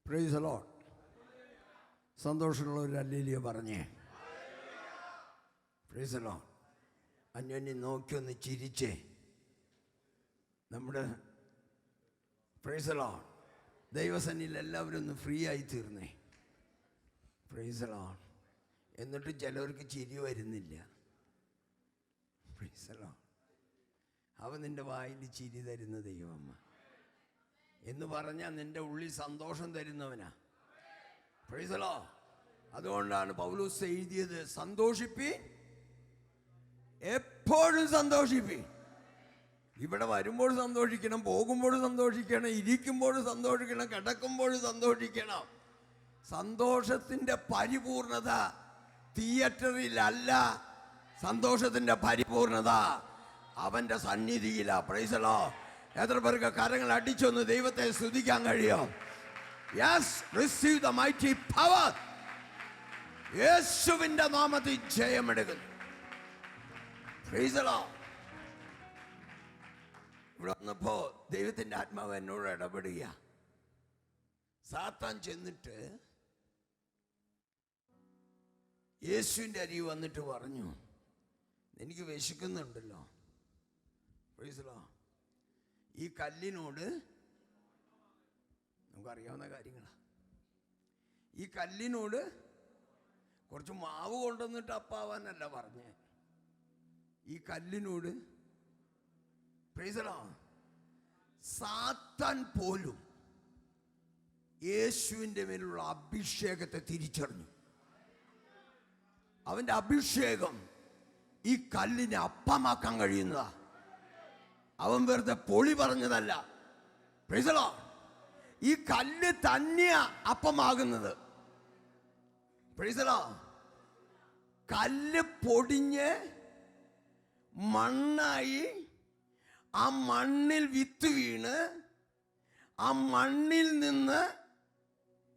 Price the Lord. സന്തോഷമുള്ള ഒരു hallelujah പറഞ്ഞേ. Praise the Lord. അന്യോന്യം നോക്കി ഒന്ന് ചിരിച്ചേ. നമ്മുടെ പ്രൈസ് ദി ലോർഡ് ദൈവസന്നിധിയിൽ എല്ലാവരും ഒന്ന് ഫ്രീ ആയി തീർന്നേ. Price the Lord. എന്നിട്ട് ചിലവർക്ക് ചിരി വരുന്നില്ല. Price the Lord. അവൻ നിൻ്റെ വായിൽ ചിരി തരുന്ന ദൈവമ്മ എന്ന് പറഞ്ഞാൽ നിൻ്റെ ഉള്ളിൽ സന്തോഷം തരുന്നവനാ. Price the Lord. അതുകൊണ്ടാണ് പൗലോസ് എഴുതിയത്, സന്തോഷിപ്പി, എപ്പോഴും സന്തോഷിപ്പി. ഇവിടെ വരുമ്പോൾ സന്തോഷിക്കണം, പോകുമ്പോൾ സന്തോഷിക്കണം, ഇരിക്കുമ്പോൾ സന്തോഷിക്കണം, കിടക്കുമ്പോൾ സന്തോഷിക്കണം. സന്തോഷത്തിൻ്റെ പരിപൂർണത തിയേറ്ററിലല്ല, സന്തോഷത്തിൻ്റെ പരിപൂർണത അവൻ്റെ സന്നിധിയിലാ. Price the Lord. എത്ര പേർക്ക് കരങ്ങൾ അടിച്ചൊന്ന് ദൈവത്തെ സ്തുതിക്കാൻ കഴിയും? Yes, receive the mighty power. യേശുവിൻ്റെ നാമത്തിൽ ജയമെടുക്കുന്നു. Price the Lord. ഇവിടെ വന്നപ്പോൾ ദൈവത്തിൻ്റെ ആത്മാവ് എന്നോട് ഇടപെടുക. സാത്താൻ ചെന്നിട്ട് യേശുവിൻ്റെ അരികെ വന്നിട്ട് പറഞ്ഞു, എനിക്ക് വിശക്കുന്നുണ്ടല്ലോ. Price the Lord. ഈ കല്ലിനോട്, നമുക്കറിയാവുന്ന കാര്യങ്ങളാണ്, ഈ കല്ലിനോട് കുറച്ച് മാവ് കൊണ്ടുവന്നിട്ട് അപ്പാവാനല്ല പറഞ്ഞേ, ഈ കല്ലിനോട്. Price the Lord. സാത്താൻ പോലും യേശുവിൻ്റെ മേലുള്ള അഭിഷേകത്തെ തിരിച്ചറിഞ്ഞു. അവൻ്റെ അഭിഷേകം ഈ കല്ലിനെ അപ്പമാക്കാൻ കഴിയുന്നതാ. അവൻ വെറുതെ പൊളി പറഞ്ഞതല്ല. Price the Lord. ഈ കല്ല് തന്നെയാ അപ്പമാകുന്നത്. Price the Lord. കല്ല് പൊടിഞ്ഞ് മണ്ണായി, ആ മണ്ണിൽ വിത്ത് വീണ്, ആ മണ്ണിൽ നിന്ന്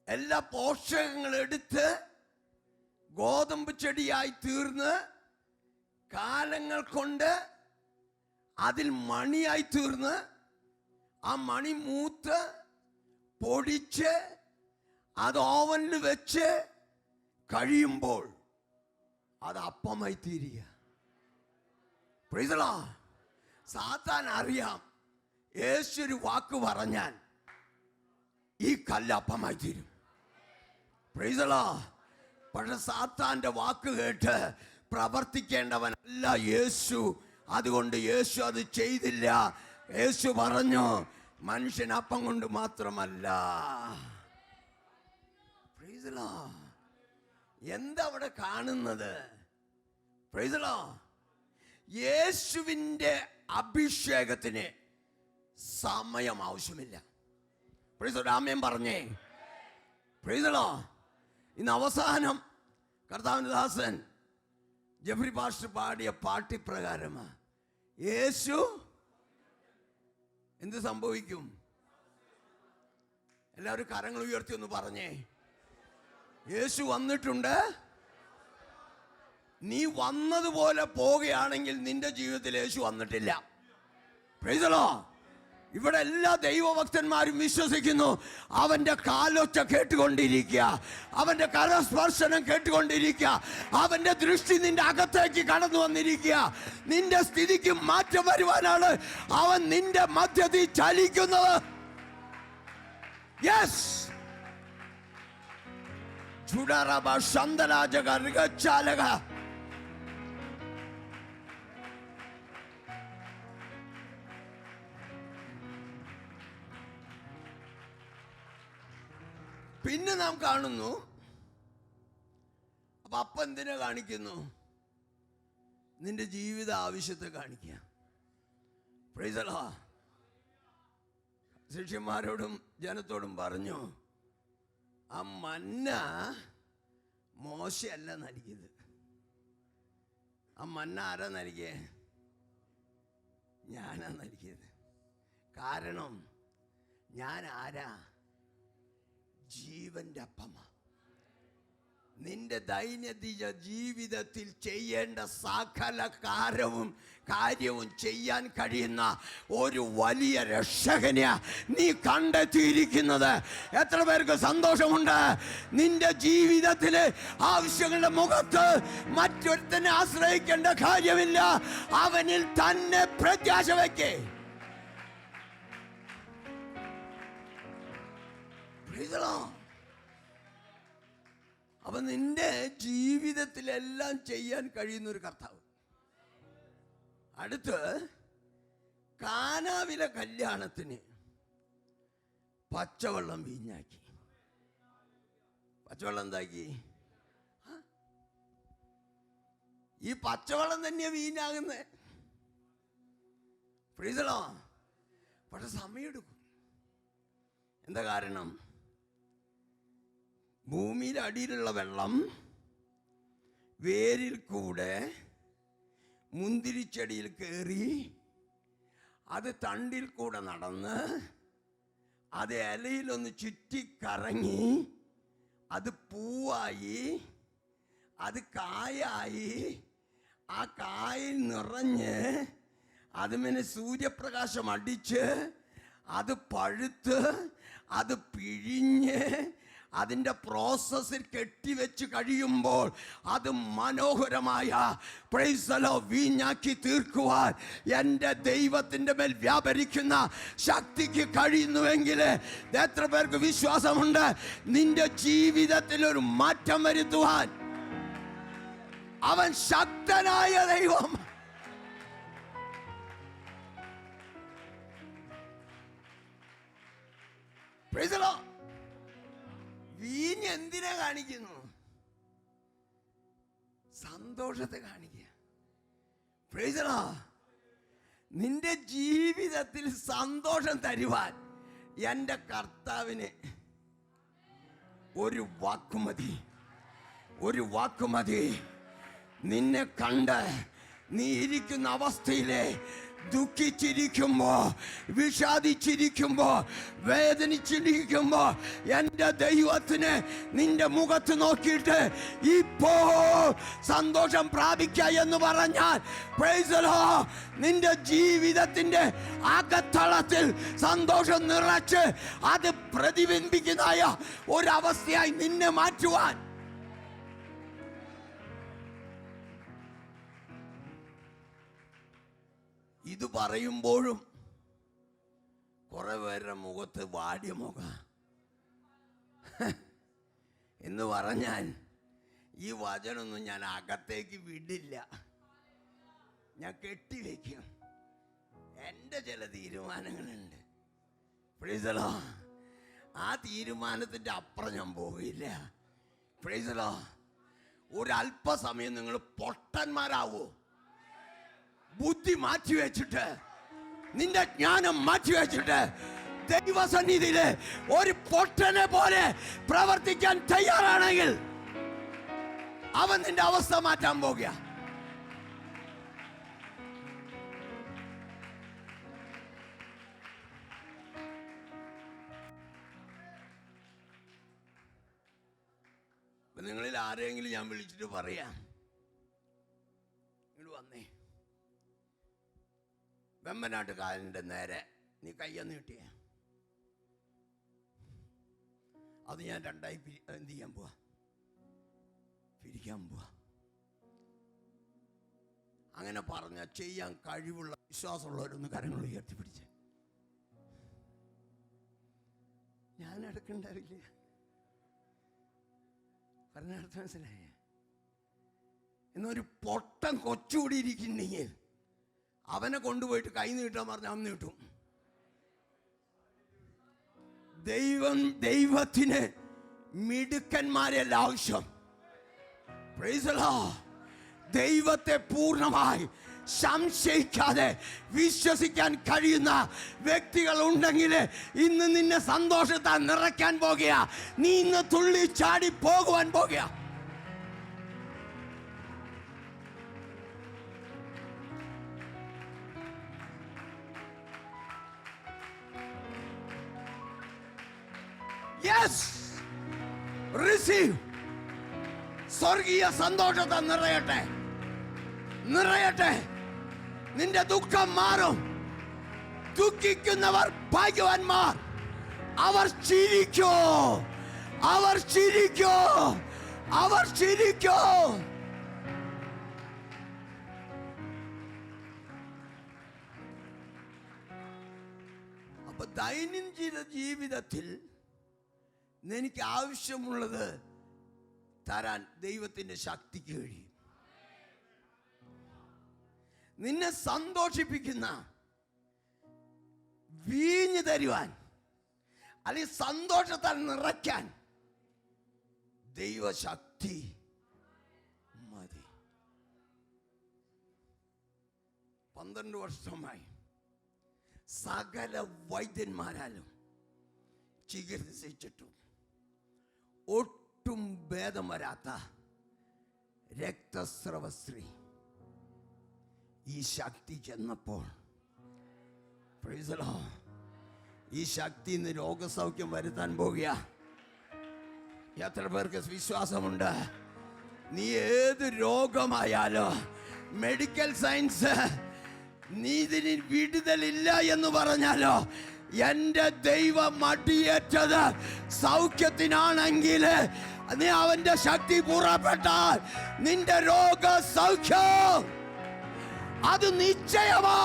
എല്ലാ പോഷകങ്ങളും എടുത്ത് ഗോതമ്പ് ചെടിയായി തീർന്ന് കാലങ്ങൾ കൊണ്ട് അതിൽ മണിയായി തീർന്ന്, ആ മണി മൂത്ത് പൊടിച്ച് അത് ഓവനിൽ വെച്ച് കഴിയുമ്പോൾ അത് അപ്പമായി തീരുക. Price the Lord. സാത്താൻ അറിയാം, യേശു ഒരു വാക്ക് പറഞ്ഞാൽ ഈ കല്ല് അപ്പമായി തീരും. Price the Lord. പക്ഷെ സാത്താന്റെ വാക്ക് കേട്ട് പ്രവർത്തിക്കേണ്ടവനല്ല യേശു. അതുകൊണ്ട് യേശു അത് ചെയ്തില്ല. യേശു പറഞ്ഞു, മനുഷ്യൻ അപ്പം കൊണ്ട് മാത്രമല്ല. Praise the lord. എന്താ അവിടെ കാണുന്നത്? Praise the lord. യേശുവിൻ്റെ അഭിഷേകത്തിന് സമയം ആവശ്യമില്ല. Praise the lord. ആമേൻ പറഞ്ഞേ. Praise the lord. ഇന്ന് അവസാനം കർത്താവിൻ്റെ ദാസൻ ജെഫ്രി പാസ്റ്റർ പാടിയ പാട്ടിപ്രകാരമാണ് യേശു എന്ത് സംഭവിക്കും? എല്ലാവരും കരങ്ങൾ ഉയർത്തി ഒന്ന് പറഞ്ഞേ. യേശു വന്നിട്ടുണ്ട്. നീ വന്നതുപോലെ പോവുകയാണെങ്കിൽ നിന്റെ ജീവിതത്തിൽ യേശു വന്നിട്ടില്ല. Price the Lord. ഇവിടെ എല്ലാ ദൈവഭക്തന്മാരും വിശ്വസിക്കുന്നു, അവന്റെ കാലൊച്ച കേട്ടുകൊണ്ടിരിക്കുക, അവന്റെ കരസ്പർശനം കേട്ടുകൊണ്ടിരിക്കുക, അവന്റെ ദൃഷ്ടി നിന്റെ അകത്തേക്ക് കടന്നു വന്നിരിക്കുക. നിന്റെ സ്ഥിതിക്ക് മാറ്റം വരുവാനാണ് അവൻ നിന്റെ മധ്യത്തിൽ ചലിക്കുന്നത്. യെസ്. ചുടറബ ശന്തലാജക ഋഗചാലക. പിന്നെ നാം കാണുന്നു, അപ്പൊ അപ്പം എന്തിനെ കാണിക്കുന്നു? നിന്റെ ജീവിത ആവശ്യത്തെ കാണിക്കുക. Praise the lord. ശിഷ്യന്മാരോടും ജനത്തോടും പറഞ്ഞു, ആ മന്ന മോശയല്ല നൽകിയത്. ആ മന്ന ആരാ നൽകിയേ? ഞാനാ നൽകിയത്. കാരണം ഞാൻ ആരാ? ജീവന്റെ അപ്പമാ. നിന്റെ ദൈനംദിന ജീവിതത്തിൽ ചെയ്യേണ്ട സകല കാര്യവും ചെയ്യാൻ കഴിയുന്ന ഒരു വലിയ രക്ഷകനെ നീ കണ്ടെത്തിയിരിക്കുന്നത്. എത്ര പേർക്ക് സന്തോഷമുണ്ട്? നിന്റെ ജീവിതത്തിലെ ആവശ്യങ്ങളുടെ മുഖത്ത് മറ്റൊരുത്തനെ ആശ്രയിക്കേണ്ട കാര്യമില്ല. അവനിൽ തന്നെ പ്രത്യാശ വയ്ക്കേ. അപ്പൊ നിന്റെ ജീവിതത്തിലെല്ലാം ചെയ്യാൻ കഴിയുന്ന ഒരു കർത്താവ്. അടുത്ത് കാനാവിലെ കല്യാണത്തിന് പച്ചവെള്ളം വീഞ്ഞാക്കി. പച്ചവെള്ളം എന്താക്കി? ഈ പച്ചവെള്ളം തന്നെയാ വീഞ്ഞാകുന്നത്. പ്രീസലോ. പക്ഷെ സമയമെടുക്കും. എന്താ കാരണം? ഭൂമിയുടെ അടിയിലുള്ള വെള്ളം വേരിൽ കൂടെ മുന്തിരിച്ചെടിയിൽ കയറി, അത് തണ്ടിൽ കൂടെ നടന്ന്, അത് ഇലയിലൊന്ന് ചുറ്റിക്കറങ്ങി, അത് പൂവായി, അത് കായായി, ആ കായിൽ നിറഞ്ഞ് അതിന് സൂര്യപ്രകാശം അടിച്ച് അത് പഴുത്ത് അത് പിഴിഞ്ഞ് അതിൻ്റെ പ്രോസസ്സിൽ കെട്ടിവെച്ച് കഴിയുമ്പോൾ അത് മനോഹരമായ പ്രൈസലോ വീഞ്ഞാക്കി തീർക്കുവാൻ എൻ്റെ ദൈവത്തിൻ്റെ മേൽ വ്യാപരിക്കുന്ന ശക്തിക്ക് കഴിയുന്നുവെങ്കിൽ എത്ര പേർക്ക് വിശ്വാസമുണ്ട്? നിന്റെ ജീവിതത്തിൽ ഒരു മാറ്റം വരുത്തുവാൻ അവൻ ശക്തനായ ദൈവം. പ്രൈസലോ. വീഞ്ഞ് എന്തിനെ കാണിക്കുന്നു? സന്തോഷത്തെ കാണിക്കുക. Praise the Lord. നിന്റെ ജീവിതത്തിൽ സന്തോഷം തരുവാൻ എൻ്റെ കർത്താവിന് ഒരു വാക്കുമതി. ഒരു വാക്കുമതി. നിന്നെ കണ്ട് നീ ഇരിക്കുന്ന അവസ്ഥയിലെ ദുഃഖിച്ചിരിക്കുമ്പോ, വിഷാദിച്ചിരിക്കുമ്പോ, വേദനിച്ചിരിക്കുമ്പോ എൻ്റെ ദൈവത്തിന് നിന്റെ മുഖത്ത് നോക്കിയിട്ട് ഇപ്പോ സന്തോഷം പ്രാപിക്ക എന്ന് പറഞ്ഞാൽ പ്രൈസ് ദി ലോർഡ്, നിന്റെ ജീവിതത്തിന്റെ അകത്തളത്തിൽ സന്തോഷം നിറച്ച് അത് പ്രതിബിംബിക്കുന്നതായ ഒരവസ്ഥയായി നിന്നെ മാറ്റുവാൻ ഇത് പറയുമ്പോഴും കുറെ പേരുടെ മുഖത്ത് വാടിയ മുഖ എന്ന് പറഞ്ഞാൽ ഈ വചനൊന്നും ഞാൻ അകത്തേക്ക് വിടില്ല, ഞാൻ കെട്ടിവെക്കും. എൻ്റെ ചില തീരുമാനങ്ങളുണ്ട്. Price the Lord. ആ തീരുമാനത്തിൻ്റെ അപ്പുറം ഞാൻ പോകില്ല. Price the Lord. ഒരല്പസമയം നിങ്ങൾ പൊട്ടന്മാരാവോ? ബുദ്ധി മാറ്റിവെച്ചിട്ട്, നിന്റെ ജ്ഞാനം മാറ്റിവെച്ചിട്ട് ദൈവസന്നിധിയില് ഒരു പൊട്ടനെ പോലെ പ്രവർത്തിക്കാൻ തയ്യാറാണെങ്കിൽ അവൻ നിന്റെ അവസ്ഥ മാറ്റാൻ പോകുക. നിങ്ങളിൽ ആരെങ്കിലും ഞാൻ വിളിച്ചിട്ട് പറയാം, ഇങ്ങോട്ട് വന്നേ, വെമ്പനാട്ട് കാലിൻ്റെ നേരെ നീ കയ്യൊന്ന് കിട്ടിയ അത് ഞാൻ രണ്ടായി എന്ത് ചെയ്യാൻ പോവാ? പിരിക്കാൻ പോവാ. അങ്ങനെ പറഞ്ഞ ചെയ്യാൻ കഴിവുള്ള വിശ്വാസമുള്ളവരൊന്ന് കരങ്ങൾ ഉയർത്തിപ്പിടിച്ച്. ഞാൻ എടുക്കണ്ടാവില്ല. പറഞ്ഞർത്ഥം മനസ്സിലായ? എന്നൊരു പൊട്ടൻ കൊച്ചുകൂടി ഇരിക്കുന്നെങ്കിൽ അവനെ കൊണ്ടുപോയിട്ട് കൈ നീട്ടാൻ പറഞ്ഞാൽ അവൻ നീട്ടും. ദൈവത്തിന് മിടുക്കന്മാരല്ല ആവശ്യം. Price the Lord. ദൈവത്തെ പൂർണ്ണമായി സംശയിക്കാതെ വിശ്വസിക്കാൻ കഴിയുന്ന വ്യക്തികൾ ഉണ്ടെങ്കിൽ ഇന്ന് നിന്നെ സന്തോഷത്താൽ നിറയ്ക്കാൻ പോകുക. നീ ഇന്ന് തുള്ളി ചാടി പോകുവാൻ പോകുക. Yes, receive. സ്വർഗീയ സന്തോഷത്തെ നിറയട്ടെ, നിറയട്ടെ. നിന്റെ ദുഃഖം മാറും. ദുഃഖിക്കുന്നവർ ഭാഗ്യവാന്മാർ. അവർ ചിരിക്കോ, അവർ ചിരിക്കോ, അവർ ചിരിക്കോ. അപ്പൊ ദൈനംദിന ജീവിതത്തിൽ എനിക്ക് ആവശ്യമുള്ളത് തരാൻ ദൈവത്തിന്റെ ശക്തിക്ക് കഴിയും. നിന്നെ സന്തോഷിപ്പിക്കുന്ന വീഞ്ഞു തരുവാൻ, അല്ലെങ്കിൽ സന്തോഷത്താൽ നിറയ്ക്കാൻ ദൈവശക്തി മതി. 12 വർഷമായി സകല വൈദ്യന്മാരാലും ചികിത്സിച്ചിട്ടും ഒട്ടും ഭേദം വരാത്ത രക്തസ്രവസ്ത്രീ ഈ ശക്തി ചെന്നപ്പോൾ, പ്രൈസ് ദി ലോർഡ്, ഈ ശക്തി ഇന്ന് രോഗസൗഖ്യം വരുത്താൻ പോകുക. എത്ര പേർക്ക് വിശ്വാസമുണ്ട്? നീ ഏത് രോഗമായാലോ, മെഡിക്കൽ സയൻസ് നീ ഇതിന് വിടുതലില്ല എന്ന് പറഞ്ഞാലോ, എന്റെ ദൈവം മടിയേറ്റത് സൗഖ്യത്തിനാണെങ്കിൽ നീ അവന്റെ ശക്തി പുറപ്പെട്ടാൽ നിന്റെ രോഗ സൗഖ്യം അത് നിശ്ചയമാ.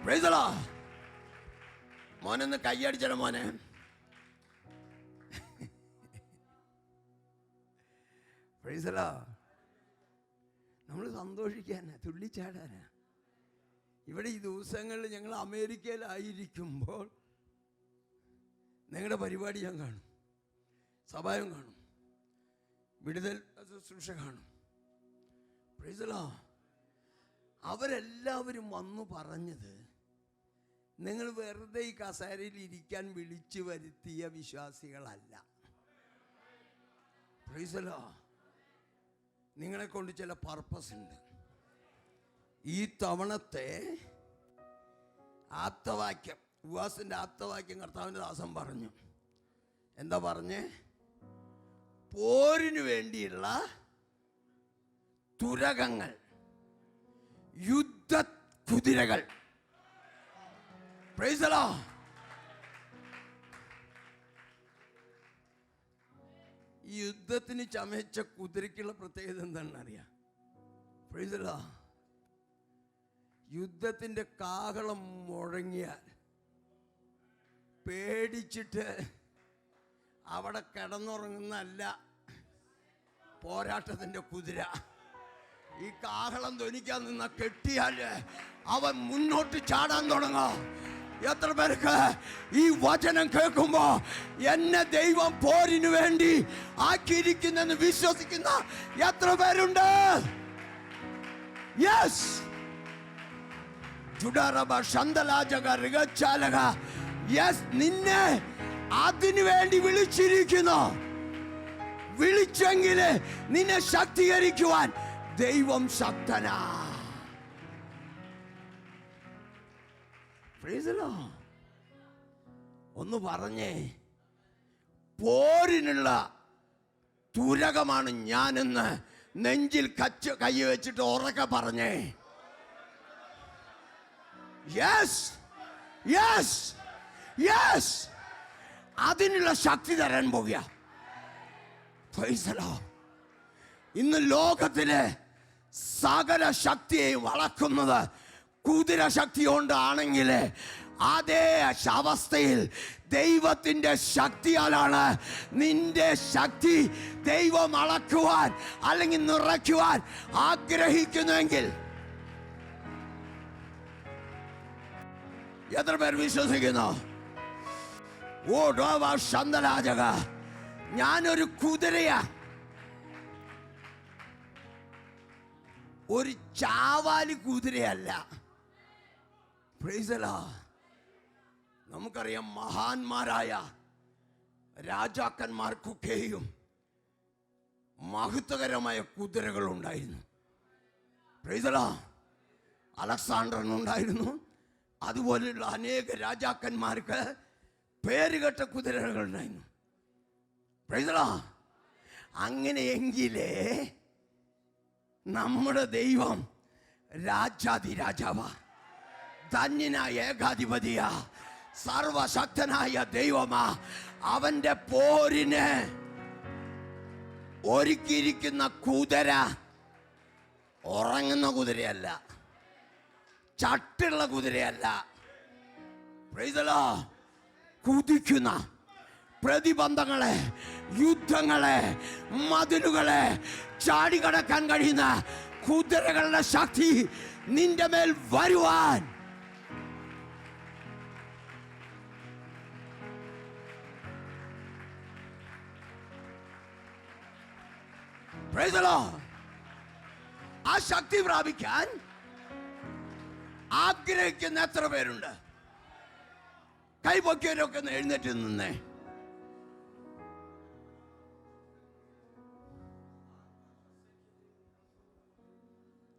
Praise the lord. മോനൊന്ന് കൈയടിച്ചട മോനെ. Praise the lord. നമ്മൾ സന്തോഷിക്കാനാ, തുള്ളിച്ചാടാനാ. ഇവിടെ ഈ ദിവസങ്ങളിൽ ഞങ്ങൾ അമേരിക്കയിലായിരിക്കുമ്പോൾ നിങ്ങളുടെ പരിപാടി ഞാൻ കാണും, സഭായം കാണും, വിടുതൽ ശുശ്രൂഷ കാണും. Price the Lord. അവരെല്ലാവരും വന്നു പറഞ്ഞത്, നിങ്ങൾ വെറുതെ ഈ കസേരയിൽ ഇരിക്കാൻ വിളിച്ചു വരുത്തിയ വിശ്വാസികളല്ല. Price the Lord. നിങ്ങളെ കൊണ്ട് ചില പർപ്പസ് ഉണ്ട്. ഈ തവണത്തെ ആപ്തവാക്യം, ഉപവാസത്തിന്റെ ആപ്തവാക്യം കർത്താവിൻ്റെ ദാസൻ പറഞ്ഞു. എന്താ പറഞ്ഞേ? പോരിനു വേണ്ടിയുള്ള തുരകങ്ങൾ, യുദ്ധ കുതിരകൾ. Price the Lord. ഈ യുദ്ധത്തിന് ചമച്ച കുതിരയ്ക്കുള്ള പ്രത്യേകത എന്താണെന്ന് അറിയാം? Price the Lord. യുദ്ധത്തിന്റെ കാഹളം മുഴങ്ങിയാൽ പേടിച്ചിട്ട് അവിടെ കിടന്നുറങ്ങുന്നല്ല പോരാട്ടത്തിന്റെ കുതിര. ഈ കാഹളം ധ്വനിക്കാൻ നിന്ന കെട്ടിയാൽ അവൻ മുന്നോട്ട് ചാടാൻ തുടങ്ങും. എത്ര പേർക്ക് ഈ വചനം കേൾക്കുമ്പോ എന്നെ ദൈവം പോരിനു വേണ്ടി ആക്കിയിരിക്കുന്നെന്ന് വിശ്വസിക്കുന്ന എത്ര പേരുണ്ട്? യെസ്. നിന്നെ അതിനു വേണ്ടി വിളിച്ചിരിക്കുന്നു. വിളിച്ചെങ്കിൽ നിന്നെ ശക്തീകരിക്കുവാൻ ദൈവം ശക്തനാ. Price the Lord. ഒന്ന് പറഞ്ഞേ, പോരിനുള്ള തുരകമാണ് ഞാനെന്ന് നെഞ്ചിൽ കൈ വെച്ചിട്ട് ഉറക്കെ പറഞ്ഞേ. Yes, yes, yes. അതിനുള്ള ശക്തി തരാൻ പോകുക. Price the lord. ഇന്ന് ലോകത്തിലെ സകല ശക്തിയെയും വളർത്തുന്നത് കുതിര ശക്തി കൊണ്ടാണെങ്കിൽ, അതേ അവസ്ഥയിൽ ദൈവത്തിന്റെ ശക്തിയാലാണ് നിന്റെ ശക്തി ദൈവം അളക്കുവാൻ അല്ലെങ്കിൽ നിറയ്ക്കുവാൻ ആഗ്രഹിക്കുന്നുവെങ്കിൽ എത്ര പേർ വിശ്വസിക്കുന്നു? ഓ ശന്തരാജക, ഞാനൊരു കുതിരയാ, ഒരു ചാവാലി കുതിരയല്ല. Praise the lord. നമുക്കറിയാം, മഹാന്മാരായ രാജാക്കന്മാർക്കൊക്കെയും മഹത്വകരമായ കുതിരകൾ ഉണ്ടായിരുന്നു. Praise the lord. അലക്സാണ്ടറിനുണ്ടായിരുന്നു. അതുപോലെയുള്ള അനേക രാജാക്കന്മാർക്ക് പേരുകെട്ട കുതിരകൾ ഉണ്ടായിരുന്നു. Praise the Lord. അങ്ങനെയെങ്കിലേ നമ്മുടെ ദൈവം രാജാതിരാജാവാ, ധന്യനായ ഏകാധിപതിയാ, സർവശക്തനായ ദൈവമാ. അവന്റെ പോരിന് ഒരുക്കിയിരിക്കുന്ന കുതിര ഉറങ്ങുന്ന കുതിരയല്ല, ചട്ടുള്ള കുതിരയല്ല. Praise the lord. കുതിക്കുന്ന പ്രതിബന്ധങ്ങളെ, യുദ്ധങ്ങളെ, മതിലുകളെ ചാടിക്കടക്കാൻ കഴിയുന്ന കുതിരകളുടെ ശക്തി നിന്റെ മേൽ വരുവാൻ പ്രൈസ് ദി ലോർഡ്. ആ ശക്തി പ്രാപിക്കാൻ ആഗ്രഹിക്കുന്ന എത്ര പേരുണ്ട്? കൈപൊക്കിയവരൊക്കെ ഒന്ന് എഴുന്നേറ്റ് നിന്നേ.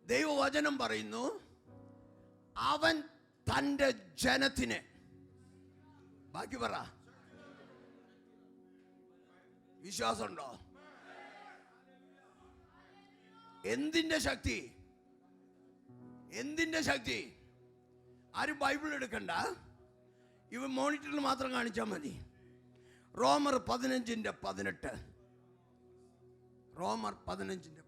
ദൈവവചനം പറയുന്നു, അവൻ തൻ്റെ ജനത്തിന്, ബാക്കി പറ, വിശ്വാസമുണ്ടോ? എന്തിന്റെ ശക്തി? എന്തിന്റെ ശക്തി? ആരും ബൈബിൾ എടുക്കണ്ട, ഇവ മോണിറ്ററിൽ മാത്രം കാണിച്ചാൽ മതി. റോമർ 15:18. റോമർ 15:18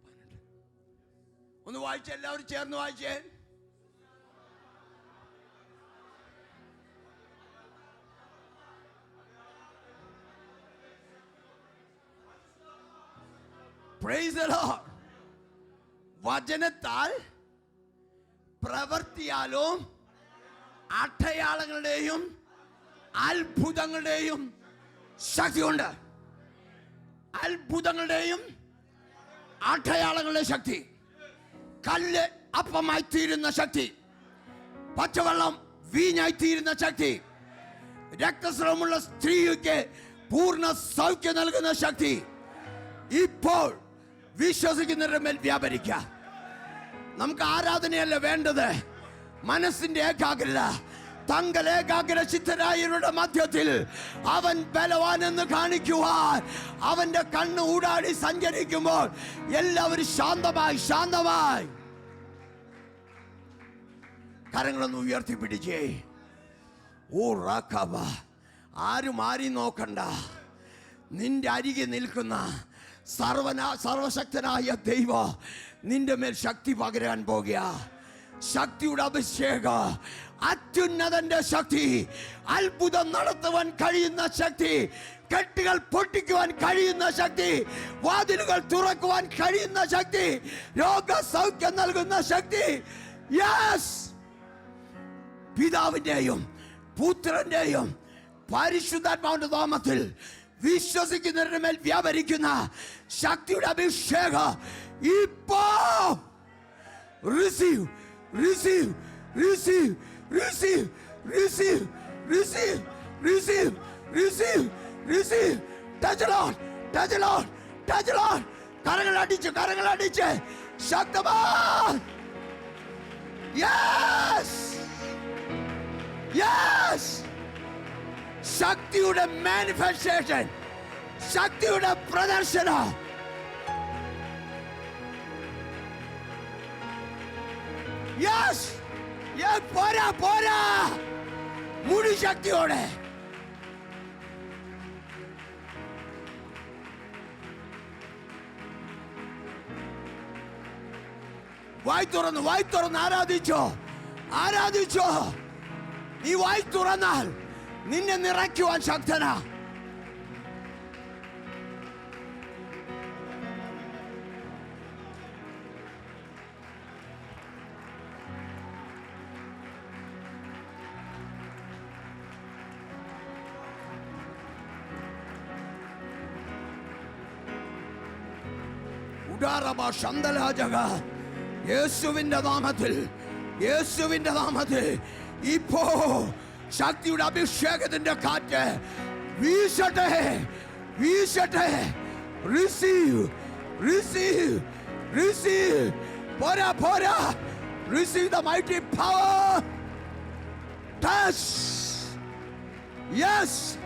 ഒന്ന് വായിച്ച, എല്ലാവരും ചേർന്ന് വായിച്ചേ. Price the Lord. വചനത്താൽ പ്രവൃത്തിയാലും അടയാളങ്ങളുടെയും അത്ഭുതങ്ങളുടെയും ശക്തിയുണ്ട്. അത്ഭുതങ്ങളുടെയും അടയാളങ്ങളുടെയും ശക്തി. കല്ല് അപ്പമായി തീരുന്ന ശക്തി, പച്ചവെള്ളം വീഞ്ഞായി തീരുന്ന ശക്തി, രക്തസ്രവമുള്ള സ്ത്രീക്ക് പൂർണ്ണ സൗഖ്യം നൽകുന്ന ശക്തി ഇപ്പോൾ വിശ്വസിക്കുന്നവരുടെ മേൽ വ്യാപരിക്കാം. നമുക്ക് ആരാധനയല്ല വേണ്ടത്, മനസ്സിന്റെ ഏകാഗ്രത. തങ്കൽ ഏകാഗ്ര ചിത്തരായവരുടെ മധ്യത്തിൽ അവൻ ബലവാനെന്ന് കാണിക്കുവാൻ അവന്റെ കണ്ണ് ഊടാടി സഞ്ചരിക്കുമ്പോൾ എല്ലാവരും ശാന്തമായി ശാന്തമായി കരങ്ങളൊന്ന് ഉയർത്തിപ്പിടിച്ചേ. ഓ റാക്കാബ, ആരും ആരെയും നോക്കണ്ട. നിന്റെ അരികെ നിൽക്കുന്ന സർവശക്തനായ ദൈവം നിന്റെ മേൽ ശക്തി പകരാൻ പോകുക. ശക്തിയുടെ അഭിഷേകം, അത്യുന്നതന്റെ ശക്തി, അത്ഭുതം നടത്തുവാൻ കഴിയുന്ന ശക്തി, കെട്ടുകൾ പൊട്ടിക്കുവാൻ കഴിയുന്ന ശക്തി, വാതിലുകൾ തുറക്കുവാൻ കഴിയുന്ന ശക്തി, രോഗസൗഖ്യം നൽകുന്ന ശക്തി. യെസ്, പിതാവിന്റെയും പുത്രന്റെയും പരിശുദ്ധാത്മാവിന്റെ നാമത്തിൽ വിശ്വസിക്കുന്നവരുടെ മേൽ വ്യാപരിക്കുന്ന ശക്തിയുടെ അഭിഷേകം ഇപ്പോ receive receive receive receive receive receive receive receive receive. Touch lord, touch lord, touch lord. കരങ്ങളടിച്ച് ശക്തമായി. യെസ് യെസ്, ശക്തിയുടെ മാനിഫെസ്റ്റേഷൻ, ശക്തിയുടെ പ്രദർശനം. യെസ്, പോരാ പോരാ, മുഴു ശക്തിയോടെ. വായി തുറന്ന് ആരാധിച്ചോ. നീ വായി തുറന്നാൽ നിന്നെ നിറയ്ക്കുവാൻ ശക്തനാ. യേശുവിന്റെ നാമത്തിൽ ഇപ്പോ ശക്തിയുടെ അഭിഷേകത്തിന്റെ കാറ്റ് വീശട്ടെ. റിസീവ്. പോരാ. Receive the mighty power. Touch. Yes.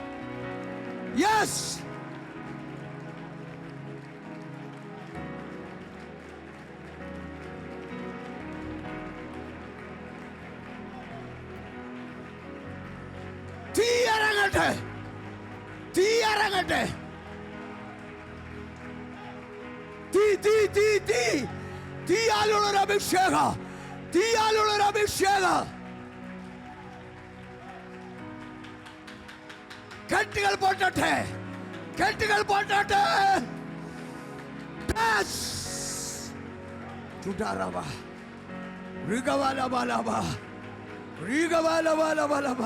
ഇറങ്ങട്ടെ. തീ തീ തീ തീ തീയാലുള്ളൊരു അഭിഷേകം, തീയാലുള്ളൊരു അഭിഷേകം. കെട്ടുകൾ പൊട്ടട്ടെ, കെട്ടുകൾ പൊട്ടട്ടെ. ചുടാറവ ഋഗവലവലവ ഋഗവലവലവലവ.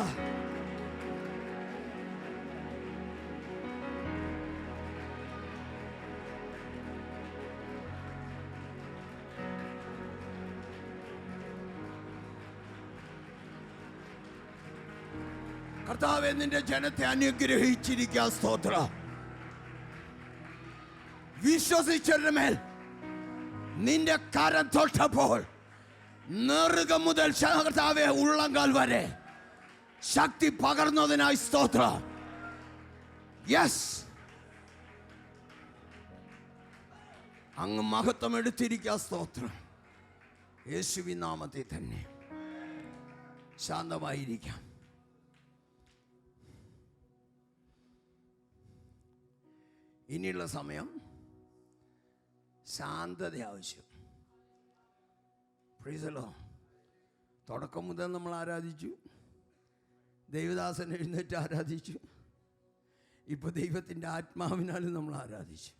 കർത്താവേ, നിന്റെ ജനത്തെ അനുഗ്രഹിച്ചിരിക്കുക. സ്തോത്രം. വിശ്വസിച്ചവരുടെ മേൽ നിന്റെ കരം തൊട്ടപ്പോൾ നെറുകം മുതൽ കർത്താവേ ഉള്ളങ്കാൽ വരെ ശക്തി പകർന്നതിനായി സ്തോത്രം. യെസ്, അങ്ങ് മഹത്വം എടുത്തിരിക്കുക. സ്തോത്രം. യേശുവിൻ നാമത്തിൽ തന്നെ ശാന്തമായിരിക്കാം. ഇനിയുള്ള സമയം ശാന്തത ആവശ്യം. Price the Lord. തുടക്കം മുതൽ നമ്മൾ ആരാധിച്ചു, ദൈവദാസൻ എഴുന്നേറ്റ് ആരാധിച്ചു, ഇപ്പോൾ ദൈവത്തിൻ്റെ ആത്മാവിനാലും നമ്മൾ ആരാധിച്ചു.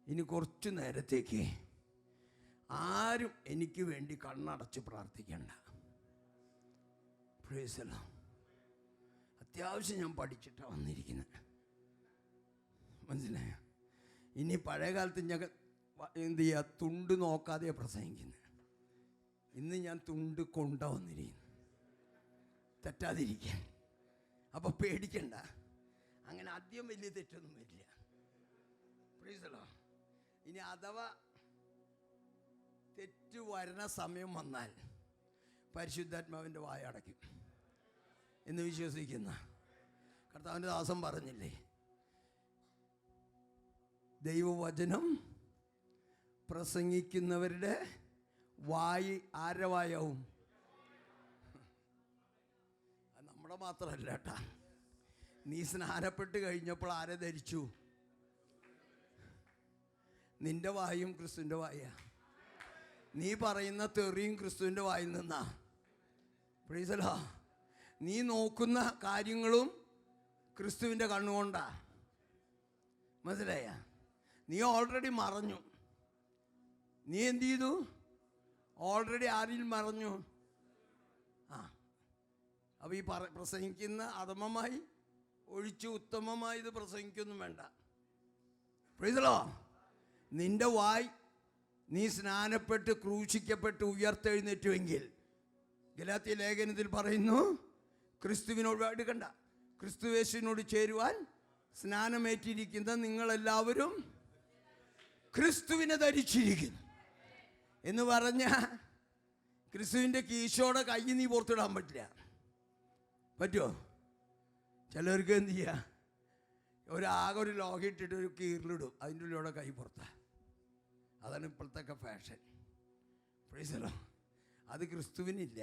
ഇനി കുറച്ചു നേരത്തേക്ക് ആരും എനിക്ക് വേണ്ടി കണ്ണടച്ച് പ്രാർത്ഥിക്കണ്ട. Price the Lord. അത്യാവശ്യം ഞാൻ പഠിച്ചിട്ടാണ് വന്നിരിക്കുന്നത്, മനസ്സിലായോ? ഇനി പഴയ കാലത്ത് ഞാൻ എന്ത് ചെയ്യുക, തുണ്ട് നോക്കാതെ പ്രസംഗിക്കുന്നത്. ഇന്ന് ഞാൻ തുണ്ട് കൊണ്ടാ വന്നിരിക്കുന്നു, തെറ്റാതിരിക്കാൻ. അപ്പോൾ പേടിക്കണ്ട, അങ്ങനെ ആദ്യം വലിയ തെറ്റൊന്നും വരില്ല. Price the Lord. ഇനി അഥവാ തെറ്റ് വരണ സമയം വന്നാൽ പരിശുദ്ധാത്മാവിൻ്റെ വായ അടയ്ക്കും എന്ന് വിശ്വസിക്കുന്ന കർത്താവിൻ്റെ ദാസൻ പറഞ്ഞില്ലേ, ദൈവവചനം പ്രസംഗിക്കുന്നവരുടെ വായി ആരുടെ വായാവും? നമ്മുടെ മാത്രമല്ല കേട്ടാ. നീ സ്നാനപ്പെട്ട് കഴിഞ്ഞപ്പോൾ ആരെ ധരിച്ചു? നിന്റെ വായും ക്രിസ്തുവിൻ്റെ വായ. നീ പറയുന്ന തെറിയും ക്രിസ്തുവിൻ്റെ വായിൽ നിന്നാ. Price the Lord. നീ നോക്കുന്ന കാര്യങ്ങളും ക്രിസ്തുവിൻ്റെ കണ്ണുകൊണ്ടാ. മനസ്സിലായ? നീ ഓൾറെഡി മറഞ്ഞു. നീ എന്ത് ചെയ്തു? ഓൾറെഡി ആരിൽ മറഞ്ഞു? അപ്പോൾ ഈ പ്രസംഗിക്കുന്ന അധമമായി ഒഴിച്ച് ഉത്തമമായി ഇത് പ്രസംഗിക്കൊന്നും വേണ്ട. Price the Lord. നിന്റെ വായ് നീ സ്നാനപ്പെട്ട് ക്രൂശിക്കപ്പെട്ട് ഉയർത്തെഴുന്നേറ്റുവെങ്കിൽ ഗലാത്യ ലേഖനത്തിൽ പറയുന്നു, ക്രിസ്തുവിനോട് എടുക്കണ്ട, ക്രിസ്തുവേശുവിനോട് ചേരുവാൻ സ്നാനമേറ്റിരിക്കുന്ന നിങ്ങളെല്ലാവരും ക്രിസ്തുവിനെ ധരിച്ചിരിക്കുന്നു എന്ന് പറഞ്ഞ ക്രിസ്തുവിൻ്റെ കീശോടെ കൈ നീ പുറത്തിടാൻ പറ്റില്ല. പറ്റുമോ? ചിലർക്ക് എന്ത് ചെയ്യുക, ആകെ ഒരു ലോകം ഇട്ടിട്ട് ഒരു കീറിലിടും, അതിൻ്റെ ഉള്ളിലൂടെ കൈ പുറത്താ. അതാണ് ഇപ്പോഴത്തെ ഫാഷൻ. Price the Lord. അത് ക്രിസ്തുവിനില്ല.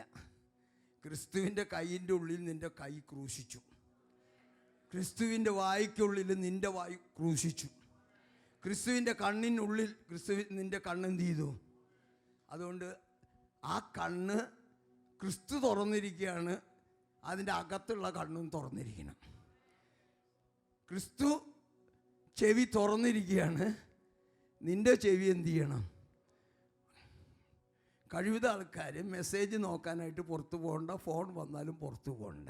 ക്രിസ്തുവിൻ്റെ കൈയിൻ്റെ ഉള്ളിൽ നിൻ്റെ കൈ ക്രൂശിച്ചു. ക്രിസ്തുവിൻ്റെ വായ്ക്കുള്ളിൽ നിൻ്റെ വായു ക്രൂശിച്ചു. ക്രിസ്തുവിൻ്റെ കണ്ണിനുള്ളിൽ നിൻ്റെ കണ്ണെന്ത് ചെയ്തു? അതുകൊണ്ട് ആ കണ്ണ് ക്രിസ്തു തുറന്നിരിക്കുകയാണ്, അതിൻ്റെ അകത്തുള്ള കണ്ണും തുറന്നിരിക്കണം. ക്രിസ്തു ചെവി തുറന്നിരിക്കുകയാണ്, നിൻ്റെ ചെവി എന്ത് ചെയ്യണം? കഴിവുള്ള ആൾക്കാർ മെസ്സേജ് നോക്കാനായിട്ട് പുറത്തു പോകണ്ട, ഫോൺ വന്നാലും പുറത്തു പോകണ്ട.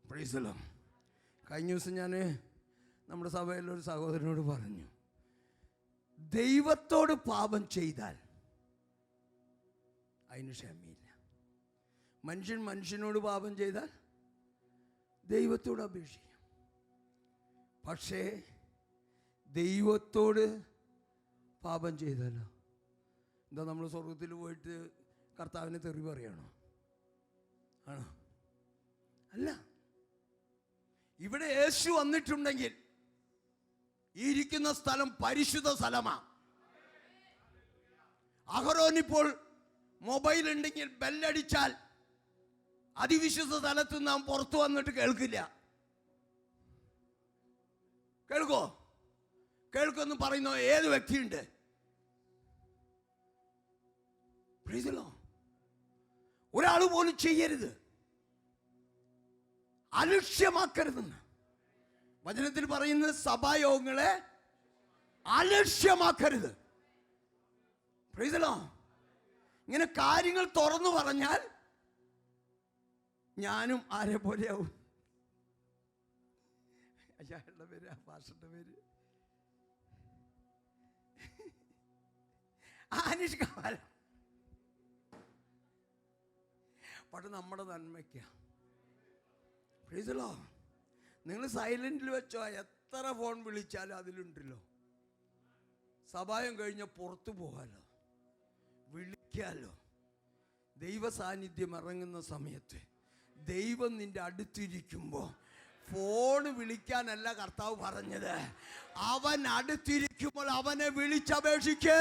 Price the Lord. കഴിഞ്ഞ ദിവസം ഞാൻ നമ്മുടെ സഭയിലൊരു സഹോദരനോട് പറഞ്ഞു, ദൈവത്തോട് പാപം ചെയ്താൽ അതിന് ക്ഷമയില്ല. മനുഷ്യനോട് പാപം ചെയ്താൽ ദൈവത്തോട് അപേക്ഷിക്കാം. പക്ഷേ ദൈവത്തോട് പാപം ചെയ്താലോ? എന്താ നമ്മൾ സ്വർഗത്തിൽ പോയിട്ട് കർത്താവിനെ തെറി പറയണോ? ആണോ? അല്ല. ഇവിടെ യേശു വന്നിട്ടുണ്ടെങ്കിൽ ഈ ഇരിക്കുന്ന സ്ഥലം പരിശുദ്ധ സ്ഥലമാണ്. അഹരോനിപ്പോൾ മൊബൈൽ ഉണ്ടെങ്കിൽ ബെല്ലടിച്ചാൽ അതിവിശുദ്ധ സ്ഥലത്ത് നാം പുറത്തു വന്നിട്ട് കേൾക്കില്ല. കേൾക്കുമെന്ന് പറയുന്ന ഏത് വ്യക്തിയുണ്ട്? ഒരാൾ പോലും ചെയ്യരുത്, അലക്ഷ്യമാക്കരുതെന്ന് വചനത്തിൽ പറയുന്നത്. സഭായോഗങ്ങളെ അലക്ഷ്യമാക്കരുത്. ഇങ്ങനെ കാര്യങ്ങൾ തുറന്നു പറഞ്ഞാൽ ഞാനും ആരെ പോലെയാവും. അയാളുടെ പേര്, ആ പാസ്റ്ററുടെ പേര് ആനിഷ്കാല. പക്ഷെ നമ്മുടെ നന്മയ്ക്ക. നിങ്ങൾ സൈലന്റിൽ വെച്ചോ, എത്ര ഫോൺ വിളിച്ചാലും അതിലുണ്ടല്ലോ. സഭായം കഴിഞ്ഞ പുറത്തു പോകാലോ, വിളിക്കാലോ. ദൈവ സാന്നിധ്യം ഇറങ്ങുന്ന സമയത്ത് ദൈവം നിന്റെ അടുത്തിരിക്കുമ്പോൾ ഫോണ് വിളിക്കാനല്ല കർത്താവ് പറഞ്ഞത്. അവൻ അടുത്തിരിക്കുമ്പോൾ അവനെ വിളിച്ചപേക്ഷിക്കേ.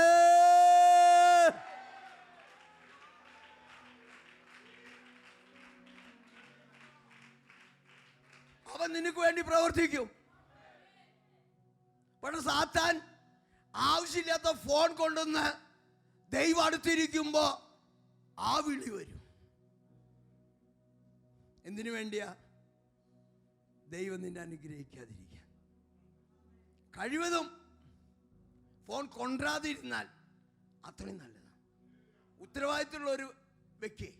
അവൻ നിനക്ക് വേണ്ടി പ്രവർത്തിക്കും. പക്ഷെ സാത്താൻ ആവശ്യമില്ലാത്ത ഫോൺ കൊണ്ടുവന്ന് ദൈവം അടുത്തിരിക്കുമ്പോ ആ വിളി വരും. എന്തിനു വേണ്ടിയാ? ദൈവം നിന്നെ അനുഗ്രഹിക്കാതിരിക്കാൻ. കഴിവതും ഫോൺ കൊണ്ടുവരാതിരുന്നാൽ അത്രയും നല്ലതാണ്. ഉത്തരവാദിത്തമുള്ള ഒരു വ്യക്തി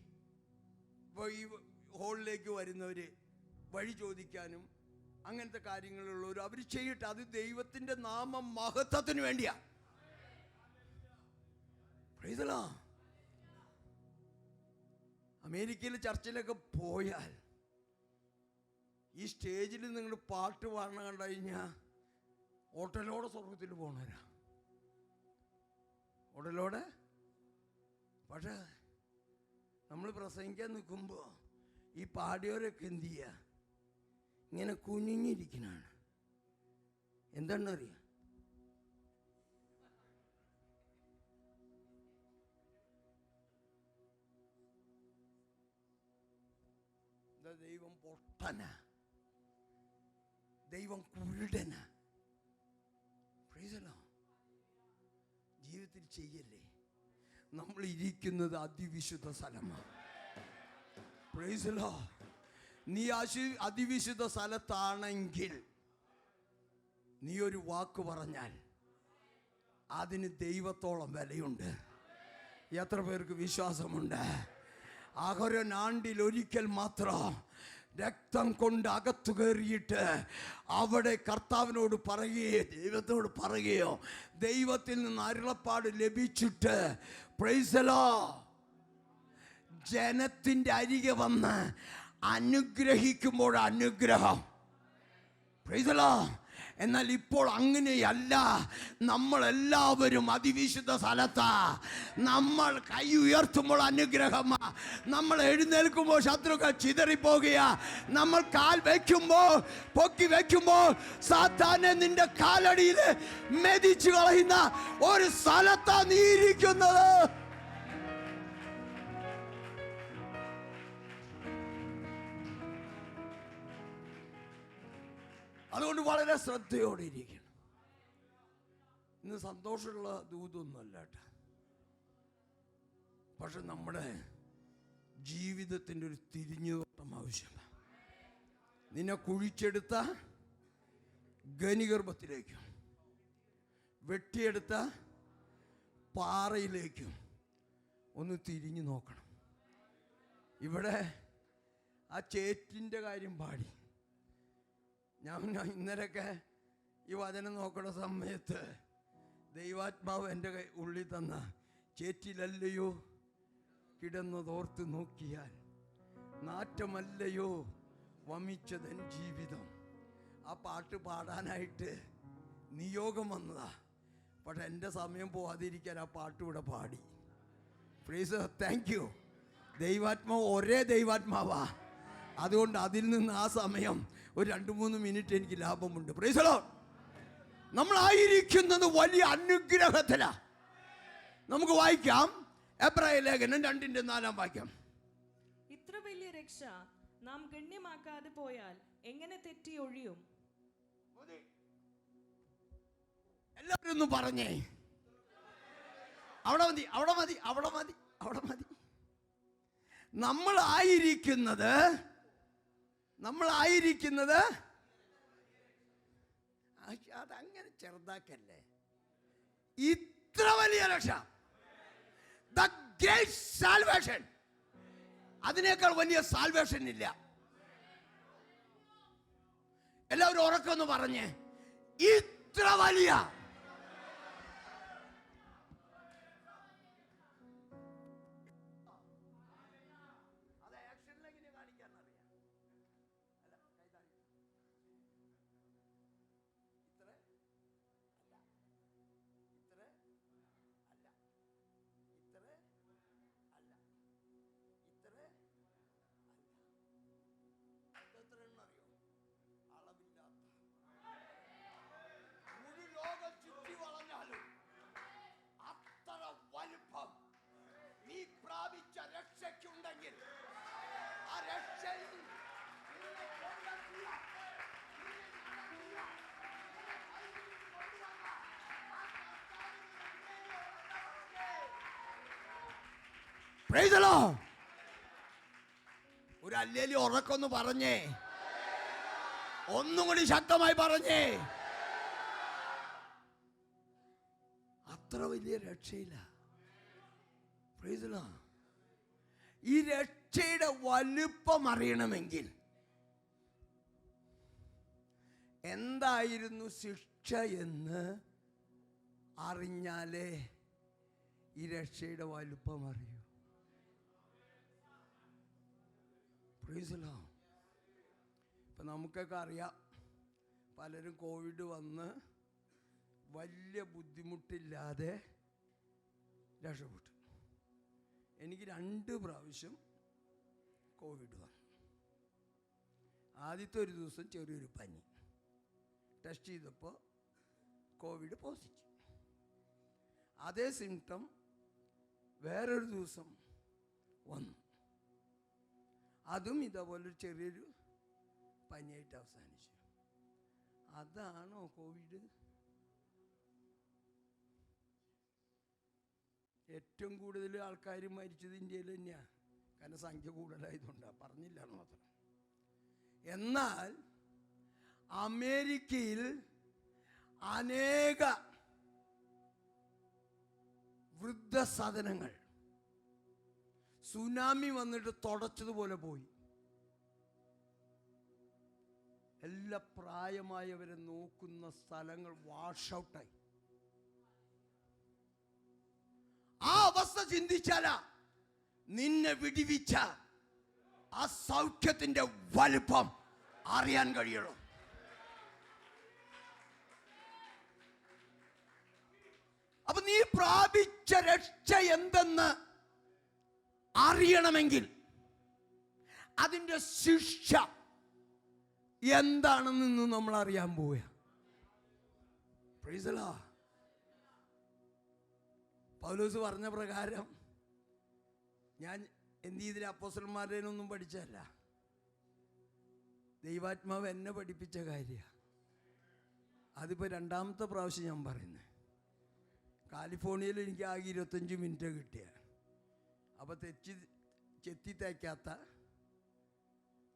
ഇപ്പോൾ ഈ ഹോളിലേക്ക് വരുന്നവര് വഴി ചോദിക്കാനും അങ്ങനത്തെ കാര്യങ്ങളുള്ളവർ അവർ ചെയ്യട്ടെ. അത് ദൈവത്തിന്റെ നാമം മഹത്വത്തിന് വേണ്ടിയാ. അമേരിക്കയിൽ ചർച്ചിലൊക്കെ പോയാൽ ഈ സ്റ്റേജിൽ നിങ്ങൾ പാട്ട് പാടണ കണ്ടു കഴിഞ്ഞാൽ ഓട്ടലോടെ സ്വർഗത്തിൽ പോണവരാ, ഓടലോടെ. പക്ഷെ നമ്മൾ പ്രസംഗിക്കാൻ നിൽക്കുമ്പോൾ ഈ പാടിയവരൊക്കെ എന്ത് ചെയ്യുക? ഇങ്ങനെ കുനിഞ്ഞിരിക്കണാണ്. എന്താണെന്നറിയാം? ദൈവം പൊട്ടന, ദൈവം കുരുടന. ജീവിതത്തിൽ ചെയ്യല്ലേ. നമ്മൾ ഇരിക്കുന്നത് അതിവിശുദ്ധ സ്ഥലമാണ്. നീ അതിവിശുദ്ധ സ്ഥലത്താണെങ്കിൽ നീ ഒരു വാക്ക് പറഞ്ഞാൽ അതിന് ദൈവത്തോളം വിലയുണ്ട്. എത്ര പേർക്ക് വിശ്വാസമുണ്ട്? അഹരോനാണ്ടിൽ ഒരിക്കൽ മാത്രം രക്തം കൊണ്ട് അകത്തു കയറിയിട്ട് അവിടെ കർത്താവിനോട് പറയുകയോ ദൈവത്തോട് പറയുകയോ ദൈവത്തിൽ നിന്ന് അരുളപ്പാട് ലഭിച്ചിട്ട് ജനത്തിൻ്റെ അരികെ വന്ന് അനുഗ്രഹിക്കുമ്പോൾ അനുഗ്രഹം. എന്നാൽ ഇപ്പോൾ അങ്ങനെയല്ല. നമ്മളെല്ലാവരും അതിവിശുദ്ധ സ്ഥലത്താ. നമ്മൾ കൈ ഉയർത്തുമ്പോൾ അനുഗ്രഹമാ. നമ്മൾ എഴുന്നേൽക്കുമ്പോൾ ശത്രുക്കൾ ചിതറിപ്പോകുകയാ. നമ്മൾ കാൽ വയ്ക്കുമ്പോൾ പൊക്കി വയ്ക്കുമ്പോൾ സാത്താനെ നിന്റെ കാലടിയിൽ മെതിച്ചു കളയുന്ന ഒരു സ്ഥലത്താ നീ ഇരിക്കുന്നത്. അതുകൊണ്ട് വളരെ ശ്രദ്ധയോടെ ഇരിക്കണം. ഇന്ന് സന്തോഷമുള്ള ദൂതൊന്നുമല്ല കേട്ടോ. പക്ഷെ നമ്മുടെ ജീവിതത്തിൻ്റെ ഒരു തിരിഞ്ഞുനോട്ടം ആവശ്യമാണ്. നിന്നെ കുഴിച്ചെടുത്ത ഖനിഗർഭത്തിലേക്കും വെട്ടിയെടുത്ത പാറയിലേക്കും ഒന്ന് തിരിഞ്ഞു നോക്കണം. ഇവിടെ ആ ചേറ്റിൻ്റെ കാര്യം പാടി. ഞാൻ ഇന്നലെയൊക്കെ ഈ വചനം നോക്കുന്ന സമയത്ത് ദൈവാത്മാവ് എൻ്റെ ഉള്ളിൽ തന്ന ചേറ്റിലല്ലയോ കിടന്നതോർത്ത് നോക്കിയാൽ നാറ്റമല്ലയോ വമിച്ചതൻ ജീവിതം. ആ പാട്ട് പാടാനായിട്ട് നിയോഗം വന്നതാ. പക്ഷെ എൻ്റെ സമയം പോവാതിരിക്കാൻ ആ പാട്ട് ഇവിടെ പാടി. Please, thank you. ദൈവാത്മാവ് ഒരേ ദൈവാത്മാവാ. അതുകൊണ്ട് അതിൽ നിന്ന് ആ സമയം ഒരു 2-3 മിനിറ്റ് എനിക്ക് ലാഭമുണ്ട്. Praise the lord. നമ്മളായിരിക്കുന്നത് വലിയ അനുഗ്രഹത്തിലാ. നമുക്ക് വായിക്കാം എബ്രായ ലേഖനം 2:4 വാക്യം. ഇത്ര വലിയ രക്ഷ നാം ഗണ്യമാക്കാതെ പോയാൽ എങ്ങനെ തെറ്റി ഒഴിയും? എല്ലാവരും പറഞ്ഞേ, അവിടെ മതി, അവിടെ മതി, അവിടെ മതി, അവിടെ മതി. നമ്മളായിരിക്കുന്നത് അതങ്ങനെ ചെറുതാക്കല്ലേ. ഇത്ര വലിയ രക്ഷ, ദ ഗ്രേറ്റ് സാൽവേഷൻ, അതിനേക്കാൾ വലിയ സാൽവേഷൻ ഇല്ല. എല്ലാവരും ഉറക്കൊന്ന് പറഞ്ഞേ, ഇത്ര വലിയ. നീ പ്രാപിച്ച രക്ഷയ്ക്കുണ്ടെങ്കിൽ ആ രക്ഷയിൽ ഒരു അല്ലേലി ഉറക്കൊന്ന് പറഞ്ഞേ, ഒന്നും കൂടി ശക്തമായി പറഞ്ഞേ. അത്ര വലിയ രക്ഷയില്ല. ഈ രക്ഷയുടെ വലുപ്പം അറിയണമെങ്കിൽ എന്തായിരുന്നു ശിക്ഷ എന്ന് അറിഞ്ഞാലേ ഈ രക്ഷയുടെ വലുപ്പം അറിയൂ. ഇപ്പൊ നമുക്കൊക്കെ അറിയാം, പലരും കോവിഡ് വന്ന് വലിയ ബുദ്ധിമുട്ടില്ലാതെ രക്ഷപ്പെട്ടു. എനിക്ക് 2 പ്രാവശ്യം കോവിഡ് വന്നു. ആദ്യത്തെ ഒരു ദിവസം ചെറിയൊരു പനി, ടെസ്റ്റ് ചെയ്തപ്പോൾ കോവിഡ് പോസിറ്റീവ്. അതേ സിംറ്റം വേറൊരു ദിവസം വന്നു, അതും ഇതേപോലൊരു ചെറിയൊരു പനിയായിട്ട് അവസാനിച്ചു. അതാണോ കോവിഡ്? ഏറ്റവും കൂടുതൽ ആൾക്കാർ മരിച്ചത് ഇന്ത്യയിൽ തന്നെയാണ്. കാരണം സംഖ്യ കൂടുതലായതുകൊണ്ടാണ്, പറഞ്ഞില്ല എന്ന് മാത്രം. എന്നാൽ അമേരിക്കയിൽ അനേക വൃദ്ധസദനങ്ങൾ സുനാമി വന്നിട്ട് തുടച്ചതുപോലെ പോയി. എല്ലാ പ്രായമായവരെ നോക്കുന്ന സ്ഥലങ്ങൾ വാഷ് ഔട്ടായി. ആ അവസ്ഥ ചിന്തിച്ചാല നിന്നെ വിടിവിച്ച ആ സൗഖ്യത്തിന്റെ വലുപ്പം അറിയാൻ കഴിയുള്ളൂ. അപ്പൊ നീ പ്രാപിച്ച രക്ഷ എന്തെന്ന് അറിയണമെങ്കിൽ അതിന്റെ ശിക്ഷ എന്താണെന്ന് നമ്മൾ അറിയാൻ പോവുക. Price the Lord. പൗലോസ് പറഞ്ഞ പ്രകാരം ഞാൻ എന്ത് ചെയ്തില്ല, അപ്പോസ്തലന്മാരുടെ ഒന്നും പഠിച്ചല്ല, ദൈവാത്മാവ് എന്നെ പഠിപ്പിച്ച കാര്യമാണ്. അതിപ്പോൾ 2ാമത്തെ പ്രാവശ്യം ഞാൻ പറയുന്നത്. കാലിഫോർണിയയിൽ എനിക്ക് ആകെ 25 മിനിറ്റ് കിട്ടിയ, അപ്പോൾ ചെത്തി തേക്കാത്ത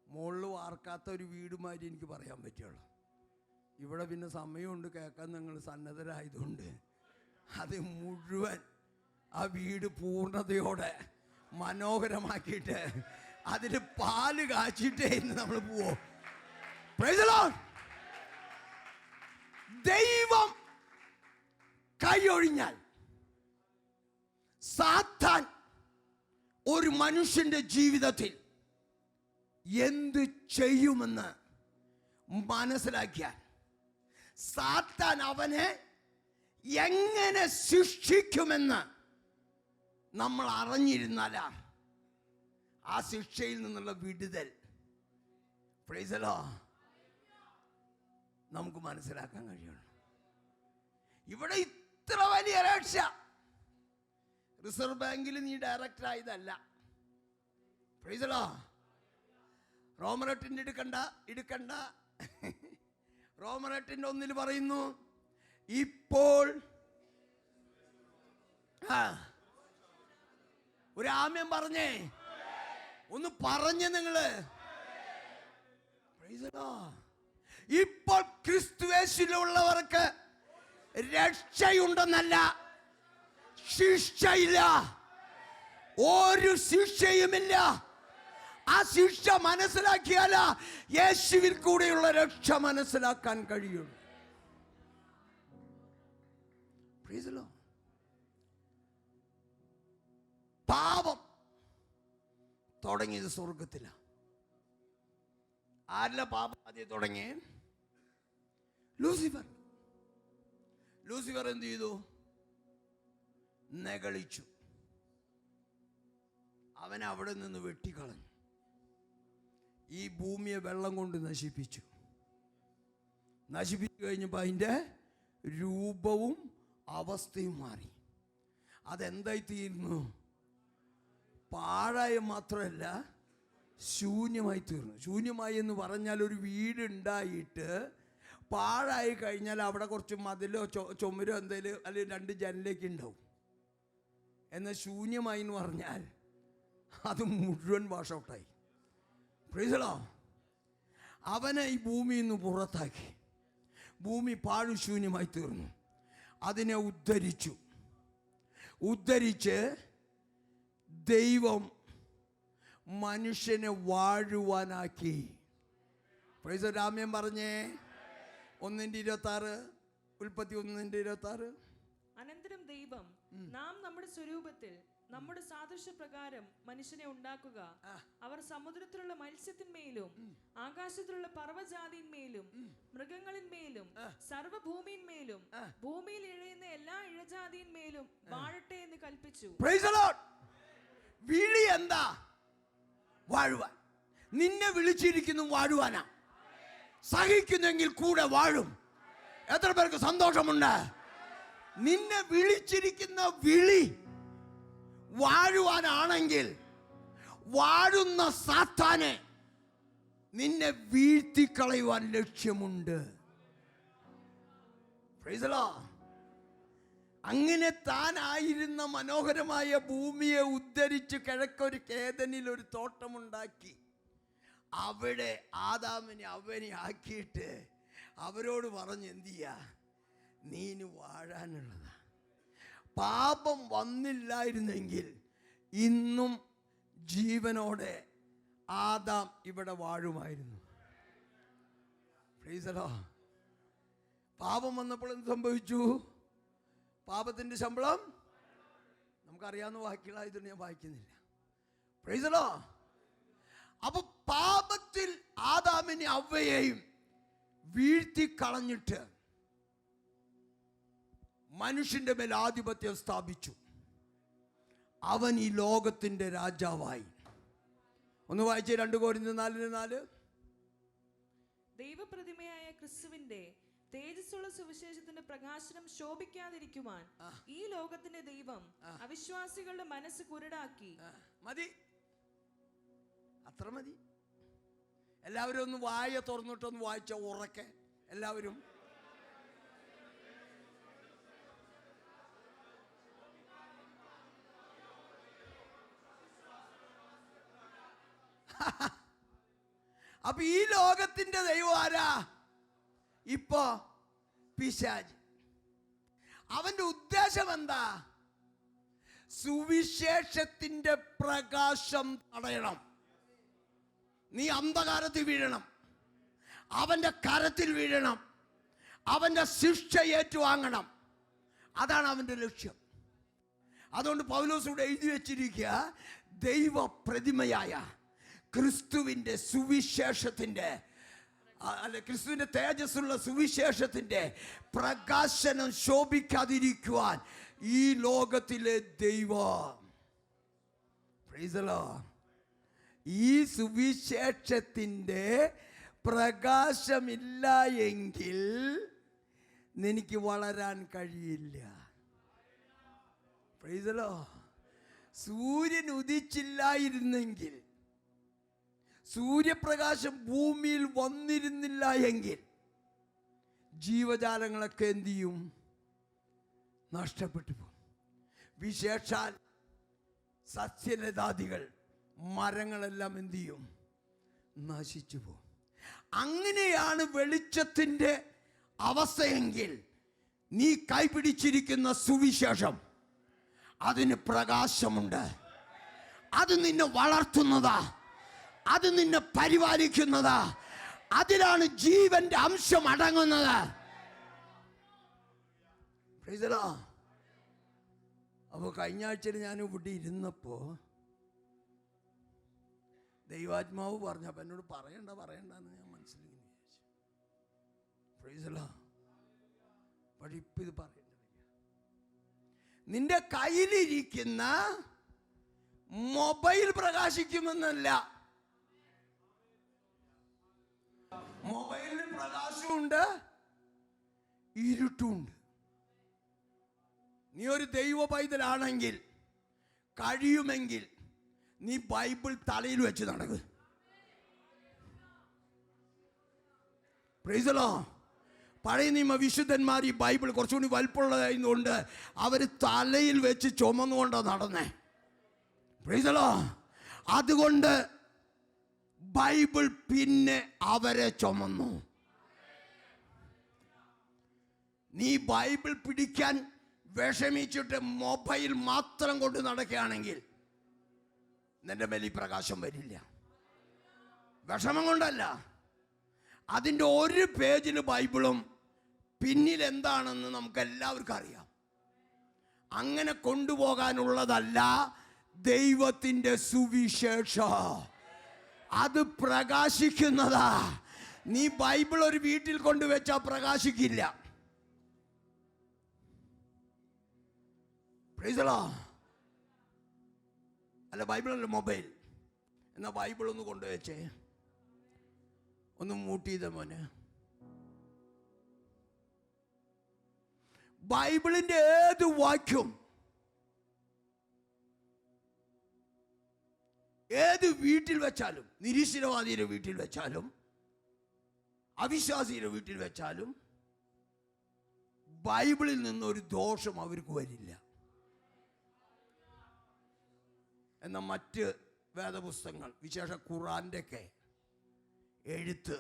മുകളിൽ വാർക്കാത്ത ഒരു വീടുമാതിരി എനിക്ക് പറയാൻ പറ്റുള്ളൂ. ഇവിടെ പിന്നെ സമയമുണ്ട് കേൾക്കാൻ, നിങ്ങൾ സന്നദ്ധരായതുകൊണ്ട് അത് മുഴുവൻ ആ വീട് പൂർണ്ണതയോടെ മനോഹരമാക്കിയിട്ട് അതിൽ പാല് കാച്ചിട്ടേ ഇന്ന് നമ്മൾ പോവോ. Price the Lord. ദൈവം കൈയൊഴിഞ്ഞാൽ സാത്താൻ ഒരു മനുഷ്യന്റെ ജീവിതത്തിൽ എന്ത് ചെയ്യുമെന്ന് മനസ്സിലാക്കിയാൽ സാത്താൻ അവനെ എങ്ങനെ ശിക്ഷിക്കുമെന്ന് നമ്മൾ അറിഞ്ഞിരുന്നാലാ ആ ശിക്ഷയിൽ നിന്നുള്ള വിടുതൽ, പ്രൈസ് ദി ലോർഡ്, നമുക്ക് മനസ്സിലാക്കാൻ കഴിയുള്ളൂ. ഇവിടെ ഇത്ര വലിയ രക്ഷ റിസർവ് ബാങ്കിൽ നീ ഡയറക്ടർ ആയതല്ല. Praise the lord. റോമർ 8 എടുക്കണ്ട. റോമർ 8:1 പറയുന്നു, ഇപ്പോൾ ഒരു ആമ്യം പറഞ്ഞേ, ഒന്ന് പറഞ്ഞേ നിങ്ങള്. Praise the Lord. ഇപ്പോൾ ക്രിസ്തുയേശുവിലുള്ളവർക്ക് രക്ഷയുണ്ടെന്നല്ല, ശിക്ഷയില്ല. ഒരു ശിക്ഷയുമില്ല. ആ ശിക്ഷ മനസ്സിലാക്കിയാല യേശുവിൽ കൂടെയുള്ള രക്ഷ മനസ്സിലാക്കാൻ കഴിയുള്ളൂ. Praise the Lord. പാപം തുടങ്ങിയത് സ്വർഗത്തിലാണ്. ആരിലെ പാപം ആദ്യം തുടങ്ങി? ലൂസിഫർ. ലൂസിഫർ എന്ത് ചെയ്തു? നെഗളിച്ചു. അവൻ അവിടെ നിന്ന് വെട്ടിക്കളഞ്ഞു. ഈ ഭൂമിയെ വെള്ളം കൊണ്ട് നശിപ്പിച്ചു. നശിപ്പിച്ചു കഴിഞ്ഞപ്പോൾ അതിൻ്റെ രൂപവും അവസ്ഥയും മാറി. അതെന്തായി തീർന്നു? പാഴായ മാത്രമല്ല, ശൂന്യമായി തീർന്നു. ശൂന്യമായി എന്ന് പറഞ്ഞാൽ ഒരു വീടുണ്ടായിട്ട് പാഴായി കഴിഞ്ഞാൽ അവിടെ കുറച്ച് മതിലോ ചുമരോ എന്തെങ്കിലും അല്ലെങ്കിൽ 2 ജനലേക്ക് ഉണ്ടാവും. എന്നാൽ ശൂന്യമായി എന്ന് പറഞ്ഞാൽ അത് മുഴുവൻ വാഷ് ഔട്ടായി. Price the Lord. അവനെ ഈ ഭൂമിയിൽ നിന്ന് പുറത്താക്കി. ഭൂമി പാഴും ശൂന്യമായി തീർന്നു. അതിനെ ഉദ്ധരിച്ച് ദൈവം മനുഷ്യനെ വാഴുവാനാക്കി. പ്രൈസ് ദി രാമ്യം പറഞ്ഞേ. 1:26, ഉൽപ്പത്തി 1:26. അനന്തരം ദൈവം, നാം നമ്മുടെ സ്വരൂപത്തിൽ നമ്മുടെ സാദൃശ്യപ്രകാരം മനുഷ്യനെ ഉണ്ടാക്കുക. അവർ സമുദ്രത്തിലുള്ള മത്സ്യത്തിന്മേലും ആകാശത്തിലുള്ള പർവ്വജാതിന്മേലും മൃഗങ്ങളിന്മേലും സർവ്വഭൂമിയിന്മേലും ഭൂമിയിൽ ഇഴയുന്ന എല്ലാ ഇഴജാതിന്മേലും വാഴട്ടെ എന്ന് കൽപ്പിച്ചു. Price the Lord. വിളി എന്താ? വാഴുവാൻ. നിന്നെ വിളിച്ചിരിക്കുന്നു വാഴുവാനാ. സഹിക്കുന്നെങ്കിൽ കൂടെ വാഴും. എത്ര പേർക്ക് സന്തോഷമുണ്ട്? നിന്നെ വിളിച്ചിരിക്കുന്ന വിളി വാഴുവാനാണെങ്കിൽ വാഴുന്ന സാത്താനെ നിന്നെ വീഴ്ത്തിക്കളയുവാൻ ലക്ഷ്യമുണ്ട്. Praise the lord. അങ്ങനെ താനായിരുന്ന മനോഹരമായ ഭൂമിയെ ഉദ്ധരിച്ച് കിഴക്കൊരു കേദനിൽ ഒരു തോട്ടമുണ്ടാക്കി അവിടെ ആദാമിനെ അവനെ ആക്കിയിട്ട് അവരോട് പറഞ്ഞ്, എന്ത് ചെയ്യാ, നീന് വാഴാനുള്ളതാ. പാപം വന്നില്ലായിരുന്നെങ്കിൽ ഇന്നും ജീവനോടെ ആദാം ഇവിടെ വാഴുമായിരുന്നു. Price the Lord. പാപം വന്നപ്പോൾ എന്ത് സംഭവിച്ചു? പാപത്തിന്റെ ശമ്പളം നമുക്കറിയാവുന്ന വാക്യങ്ങളായതുകൊണ്ട് ഞാൻ വായിക്കുന്നില്ല. Price the Lord. അപ്പൊ പാപത്തിൽ ആദാമിനെ അവയെയും വീഴ്ത്തിക്കളഞ്ഞിട്ട് മനുഷ്യന്റെ മേൽ ആധിപത്യം സ്ഥാപിച്ചു. അവൻ ഈ ലോകത്തിന്റെ രാജാവായി. ഒന്ന് വായിച്ചേ, 2 കൊരിന്ത്യർ 4:4. ദൈവപ്രതിമയായ ക്രിസ്തുവിന്റെ തേജസ്സുള്ള സുവിശേഷത്തിന്റെ പ്രകാശനം ശോഭിക്കാതിരിക്കുവാൻ ഈ ലോകത്തിന്റെ ദൈവം അവിശ്വാസികളുടെ മനസ്സ് കുരുടാക്കി. മതി, അത്ര മതി. എല്ലാവരും ഒന്ന് വായ തുറന്നിട്ടൊന്ന് വായിച്ച ഉറക്കെ എല്ലാവരും. അപ്പൊ ഈ ലോകത്തിന്റെ ദൈവം ആരാ? ഇപ്പോ പിശാച്. അവന്റെ ഉദ്ദേശം എന്താ? സുവിശേഷത്തിന്റെ പ്രകാശം തടയണം. നീ അന്ധകാരത്തിൽ വീഴണം, അവന്റെ കരത്തിൽ വീഴണം, അവന്റെ ശിക്ഷ ഏറ്റുവാങ്ങണം. അതാണ് അവന്റെ ലക്ഷ്യം. അതുകൊണ്ട് പൗലോസ് ഇവിടെ എഴുതി വെച്ചിരിക്കുക, ദൈവ പ്രതിമയായ ക്രിസ്തുവിന്റെ സുവിശേഷത്തിന്റെ ക്രിസ്തുവിന്റെ തേജസ്സുള്ള സുവിശേഷത്തിന്റെ പ്രകാശനം ശോഭിക്കാതിരിക്കുവാൻ ഈ ലോകത്തിലെ ദൈവം, പ്രൈസ് ദി ലോർഡ്, ഈ സുവിശേഷത്തിന്റെ പ്രകാശമില്ല എങ്കിൽ നിനക്ക് വളരാൻ കഴിയില്ല. Price the Lord. സൂര്യൻ ഉദിച്ചില്ലായിരുന്നെങ്കിൽ, സൂര്യപ്രകാശം ഭൂമിയിൽ വന്നിരുന്നില്ല എങ്കിൽ ജീവജാലങ്ങളൊക്കെ എന്ത് ചെയ്യും? നഷ്ടപ്പെട്ടു പോകും. വിശേഷാൽ സസ്യലതാദികൾ, മരങ്ങളെല്ലാം എന്തു ചെയ്യും? നശിച്ചു പോകും. അങ്ങനെയാണ് വെളിച്ചത്തിൻ്റെ അവസ്ഥയെങ്കിൽ നീ കൈപിടിച്ചിരിക്കുന്ന സുവിശേഷം, അതിന് പ്രകാശമുണ്ട്. അത് നിന്നെ വളർത്തുന്നതാ, അത് നിന്നെ പരിപാലിക്കുന്നതാ, അതിലാണ് ജീവന്റെ അംശം അടങ്ങുന്നത്. അപ്പോൾ കഴിഞ്ഞ ആഴ്ചയിൽ ഞാൻ ഇവിടെ ഇരുന്നപ്പോൾ ദൈവാത്മാവ് പറഞ്ഞപ്പോൾ എന്നോട് പറയണ്ടെന്ന് ഞാൻ മനസ്സിലാക്കി വിചാരിച്ചു. പക്ഷെ ഇപ്പം ഇത് പറയേണ്ടതില്ല. നിന്റെ കയ്യിലിരിക്കുന്ന മൊബൈൽ പ്രകാശിക്കുമെന്നല്ല, മൊബൈലിന് പ്രകാശമുണ്ട്, ഇരുട്ടുമുണ്ട്. നീ ഒരു ദൈവ പൈതലാണെങ്കിൽ കഴിയുമെങ്കിൽ നീ ബൈബിൾ തലയിൽ വെച്ച് നടക്കുക. Price the Lord. പഴയ നിയമ വിശുദ്ധന്മാർ ഈ ബൈബിൾ കുറച്ചുകൂടി വലുപ്പമുള്ളതായതുകൊണ്ട് അവർ തലയിൽ വെച്ച് ചുമന്നുകൊണ്ടാണ് നടന്നേ. Price the Lord. അതുകൊണ്ട് ബൈബിൾ പിന്നെ അവരെ ചുമന്നു. നീ ബൈബിൾ പിടിക്കാൻ വിഷമിച്ചിട്ട് മൊബൈൽ മാത്രം കൊണ്ട് നടക്കുകയാണെങ്കിൽ നിന്റെ മേൽ ഈ പ്രകാശം വരില്ല. വിഷമം കൊണ്ടല്ല, അതിൻ്റെ ഒരു പേജിൽ ബൈബിളും പിന്നിൽ എന്താണെന്ന് നമുക്ക് എല്ലാവർക്കും അറിയാം. അങ്ങനെ കൊണ്ടുപോകാനുള്ളതല്ല ദൈവത്തിൻ്റെ സുവിശേഷം. അത് പ്രകാശിക്കുന്നതാ. നീ ബൈബിൾ ഒരു വീട്ടിൽ കൊണ്ടുവച്ചാൽ പ്രകാശിക്കില്ല. Praise the lord. അല്ല, ബൈബിളല്ല മൊബൈൽ. എന്നാൽ ബൈബിൾ ഒന്ന് കൊണ്ടുവച്ചേ, ഒന്ന് മൂട്ട് ചെയ്ത മോനെ. ബൈബിളിന്റെ ഏത് വാക്യം ഏത് വീട്ടിൽ വെച്ചാലും, നിരീശ്വരവാദിയുടെ വീട്ടിൽ വെച്ചാലും അവിശ്വാസിയുടെ വീട്ടിൽ വെച്ചാലും ബൈബിളിൽ നിന്നൊരു ദോഷം അവർക്ക് വരില്ല. എന്നാൽ മറ്റ് വേദപുസ്തകങ്ങൾ, വിശേഷ ഖുറാൻ്റെ ഒക്കെ എഴുത്ത്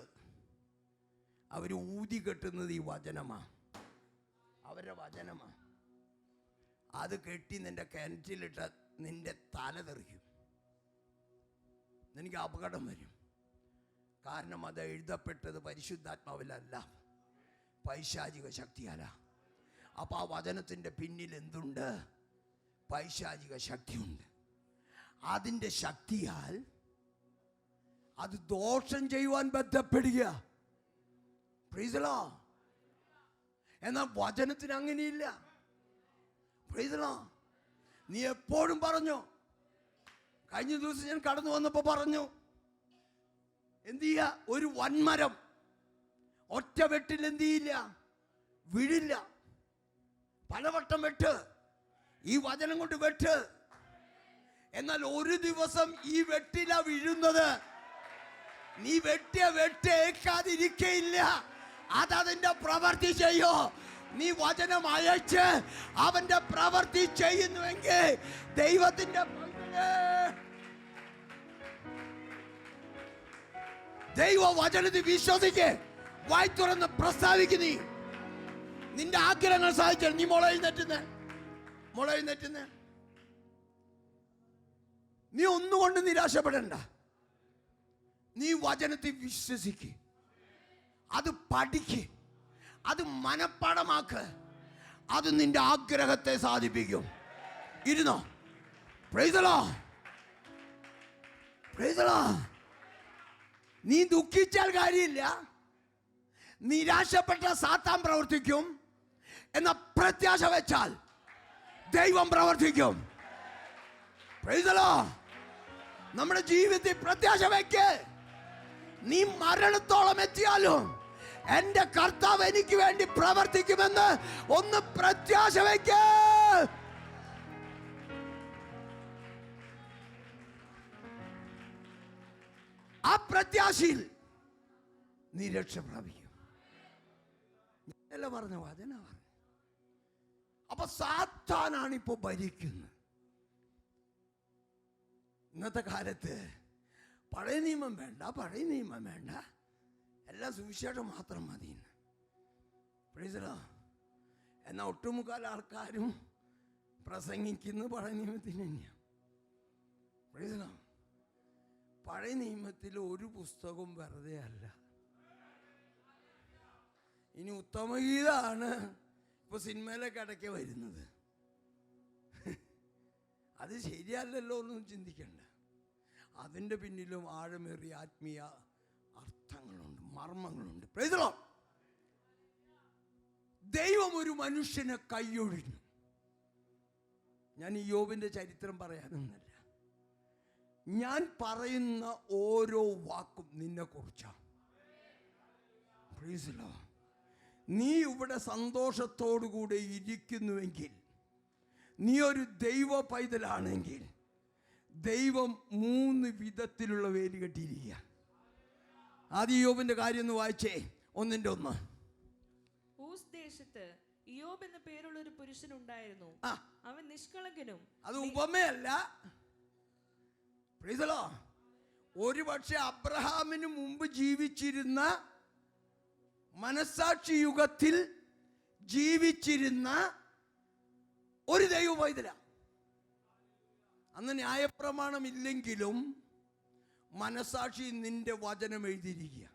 അവർ ഊതി കെട്ടുന്നത് ഈ വചനമാണ്, അവരുടെ വചനമാണ്. അത് കെട്ടി നിന്റെ കിണറ്റിലിട്ട് നിന്റെ തല തെറിക്കും, നിനക്ക് അപകടം വരും. കാരണം അത് എഴുതപ്പെട്ടത് പരിശുദ്ധാത്മാവിലല്ല, പൈശാചിക ശക്തിയല്ല. അപ്പം ആ വചനത്തിൻ്റെ പിന്നിൽ എന്തുണ്ട്? പൈശാചിക ശക്തിയുണ്ട്. അതിൻ്റെ ശക്തിയാൽ അത് ദോഷം ചെയ്യുവാൻ ബന്ധപ്പെടുക. Price the Lord. എന്നാൽ വചനത്തിന് അങ്ങനെയില്ല. Price the Lord. നീ എപ്പോഴും പറഞ്ഞു, കഴിഞ്ഞ ദിവസം ഞാൻ കടന്നു വന്നപ്പോൾ പറഞ്ഞു, എന്ത് ചെയ്യുക? ഒരു വൻമരം ഒറ്റ വെട്ടിൽ എന്ത് ചെയ്യില്ല? വീഴില്ല. പലവട്ടം വെട്ട്, ഈ വചനം കൊണ്ട് വെട്ട്. എന്നാൽ ഒരു ദിവസം ഈ വെട്ടില വീഴുന്നത്. നീ വെട്ടിയ വെട്ടേക്കാതിരിക്കയില്ല. അതതിന്റെ പ്രവൃത്തി ചെയ്യോ. നീ വചനം അയച്ച് അവന്റെ പ്രവൃത്തി ചെയ്യുന്നുവെങ്കിൽ ദൈവത്തിന്റെ ദൈവ വചനത്തിൽ വിശ്വസിക്ക്, വായി തുറന്ന് പ്രസ്താവിക്കുന്ന നിന്റെ ആഗ്രഹങ്ങൾ സാധിച്ചാൽ നീ മുളയെഴുന്നേറ്റുന്നേ. നീ ഒന്നുകൊണ്ട് നിരാശപ്പെടണ്ട. നീ വചനത്തിൽ വിശ്വസിക്ക്, അത് പഠിക്ക്, അത് മനപ്പാഠമാക്ക്. അത് നിന്റെ ആഗ്രഹത്തെ സാധിപ്പിക്കും. ഇരുന്നോ. Price the Lord. Price the Lord. നീ ദുഃഖിച്ചാൽ കാര്യമില്ല. നിരാശപ്പെട്ട സാത്താൻ പ്രവർത്തിക്കും. എന്ന പ്രത്യാശ വെച്ചാൽ ദൈവം പ്രവർത്തിക്കും. Price the Lord. നമ്മുടെ ജീവിതത്തിൽ പ്രത്യാശ വെക്ക്. നീ മരണത്തോളം എത്തിയാലും എന്റെ കർത്താവ് എനിക്ക് വേണ്ടി പ്രവർത്തിക്കുമെന്ന് ഒന്ന് പ്രത്യാശ വെക്ക്. ആ പ്രത്യാശയിൽ നീ രക്ഷ പ്രാപിക്കും. എല്ലാം പറഞ്ഞ വചന പറഞ്ഞു. അപ്പൊ സാത്താനാണ് ഇപ്പൊ ഭരിക്കുന്നത്. ഇന്നത്തെ കാലത്ത് പഴയ നിയമം വേണ്ട, പഴയ നിയമം വേണ്ട, എല്ലാം സുവിശേഷം മാത്രം മതി. എന്നാൽ ഒട്ടുമുക്കാൽ ആൾക്കാരും പ്രസംഗിക്കുന്നത് പഴയ നിയമത്തിന് തന്നെയാണ്. പഴയ നിയമത്തിൽ ഒരു പുസ്തകവും വെറുതെ അല്ല. ഇനി ഉത്തമഗീതാണ് ഇപ്പൊ സിനിമയിലൊക്കെ ഇടയ്ക്ക് വരുന്നത്. അത് ശരിയല്ലല്ലോ ഒന്നും ചിന്തിക്കണ്ട. അതിൻ്റെ പിന്നിലും ആഴമേറിയ ആത്മീയ അർത്ഥങ്ങളുണ്ട്, മർമ്മങ്ങളുണ്ട്. ദൈവം ഒരു മനുഷ്യനെ കൈയൊഴിഞ്ഞു. ഞാൻ ഈ യോബിന്റെ ചരിത്രം പറയാനൊന്നല്ല, ഞാൻ പറയുന്ന ഓരോ വാക്കും നിന്നെ കുറിച്ചാണ്. നീ ഇവിടെ സന്തോഷത്തോടുകൂടെ ഇരിക്കുന്നുവെങ്കിൽ, നീ ഒരു ദൈവ പൈതലാണെങ്കിൽ, ദൈവം 3 വിധത്തിലുള്ള വേലി കെട്ടിയിരിക്കുക. ആദ്യം യോബിന്റെ കാര്യം ഒന്ന് വായിച്ചേ, 1:1. ഊസ് ദേശത്ത് ഇയ്യോബ് എന്ന പേരുള്ള ഒരു പുരുഷൻ ഉണ്ടായിരുന്നു. അവൻ നിഷ്കളങ്കനും. അത് ഉപമയല്ല. ഒരു പക്ഷെ അബ്രഹാമിന് മുമ്പ് ജീവിച്ചിരുന്ന, മനസാക്ഷി യുഗത്തിൽ ജീവിച്ചിരുന്ന ഒരു ദൈവ പൈതല. അന്ന് ന്യായപ്രമാണം ഇല്ലെങ്കിലും മനസാക്ഷി നിന്റെ വചനം എഴുതിയിരിക്കുക.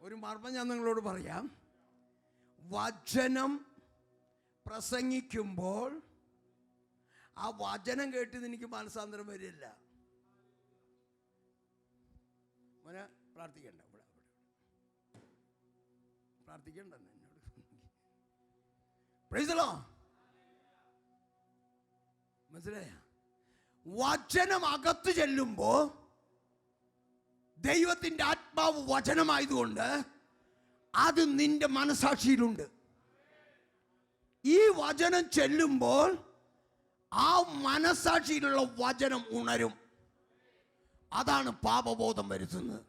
ഒരു മർമ്മം ഞാൻ നിങ്ങളോട് പറയാം. വചനം പ്രസംഗിക്കുമ്പോൾ ആ വചനം കേട്ട് എനിക്ക് മനസാന്തരം വരില്ല. മോനെ പ്രാർത്ഥിക്കണ്ട, ഇവിടെ പ്രാർത്ഥിക്കണ്ട എന്നോട്. മനസ്സിലായ? വചനം അകത്ത് ചെല്ലുമ്പോ ദൈവത്തിന്റെ ആത്മാവ് വചനമായതുകൊണ്ട് അത് നിന്റെ മനസാക്ഷിയിലുണ്ട്. ഈ വചനം ചെല്ലുമ്പോൾ ആ മനസാക്ഷിയിലുള്ള വചനം ഉണരും. അതാണ് പാപബോധം വരുത്തുന്നത്.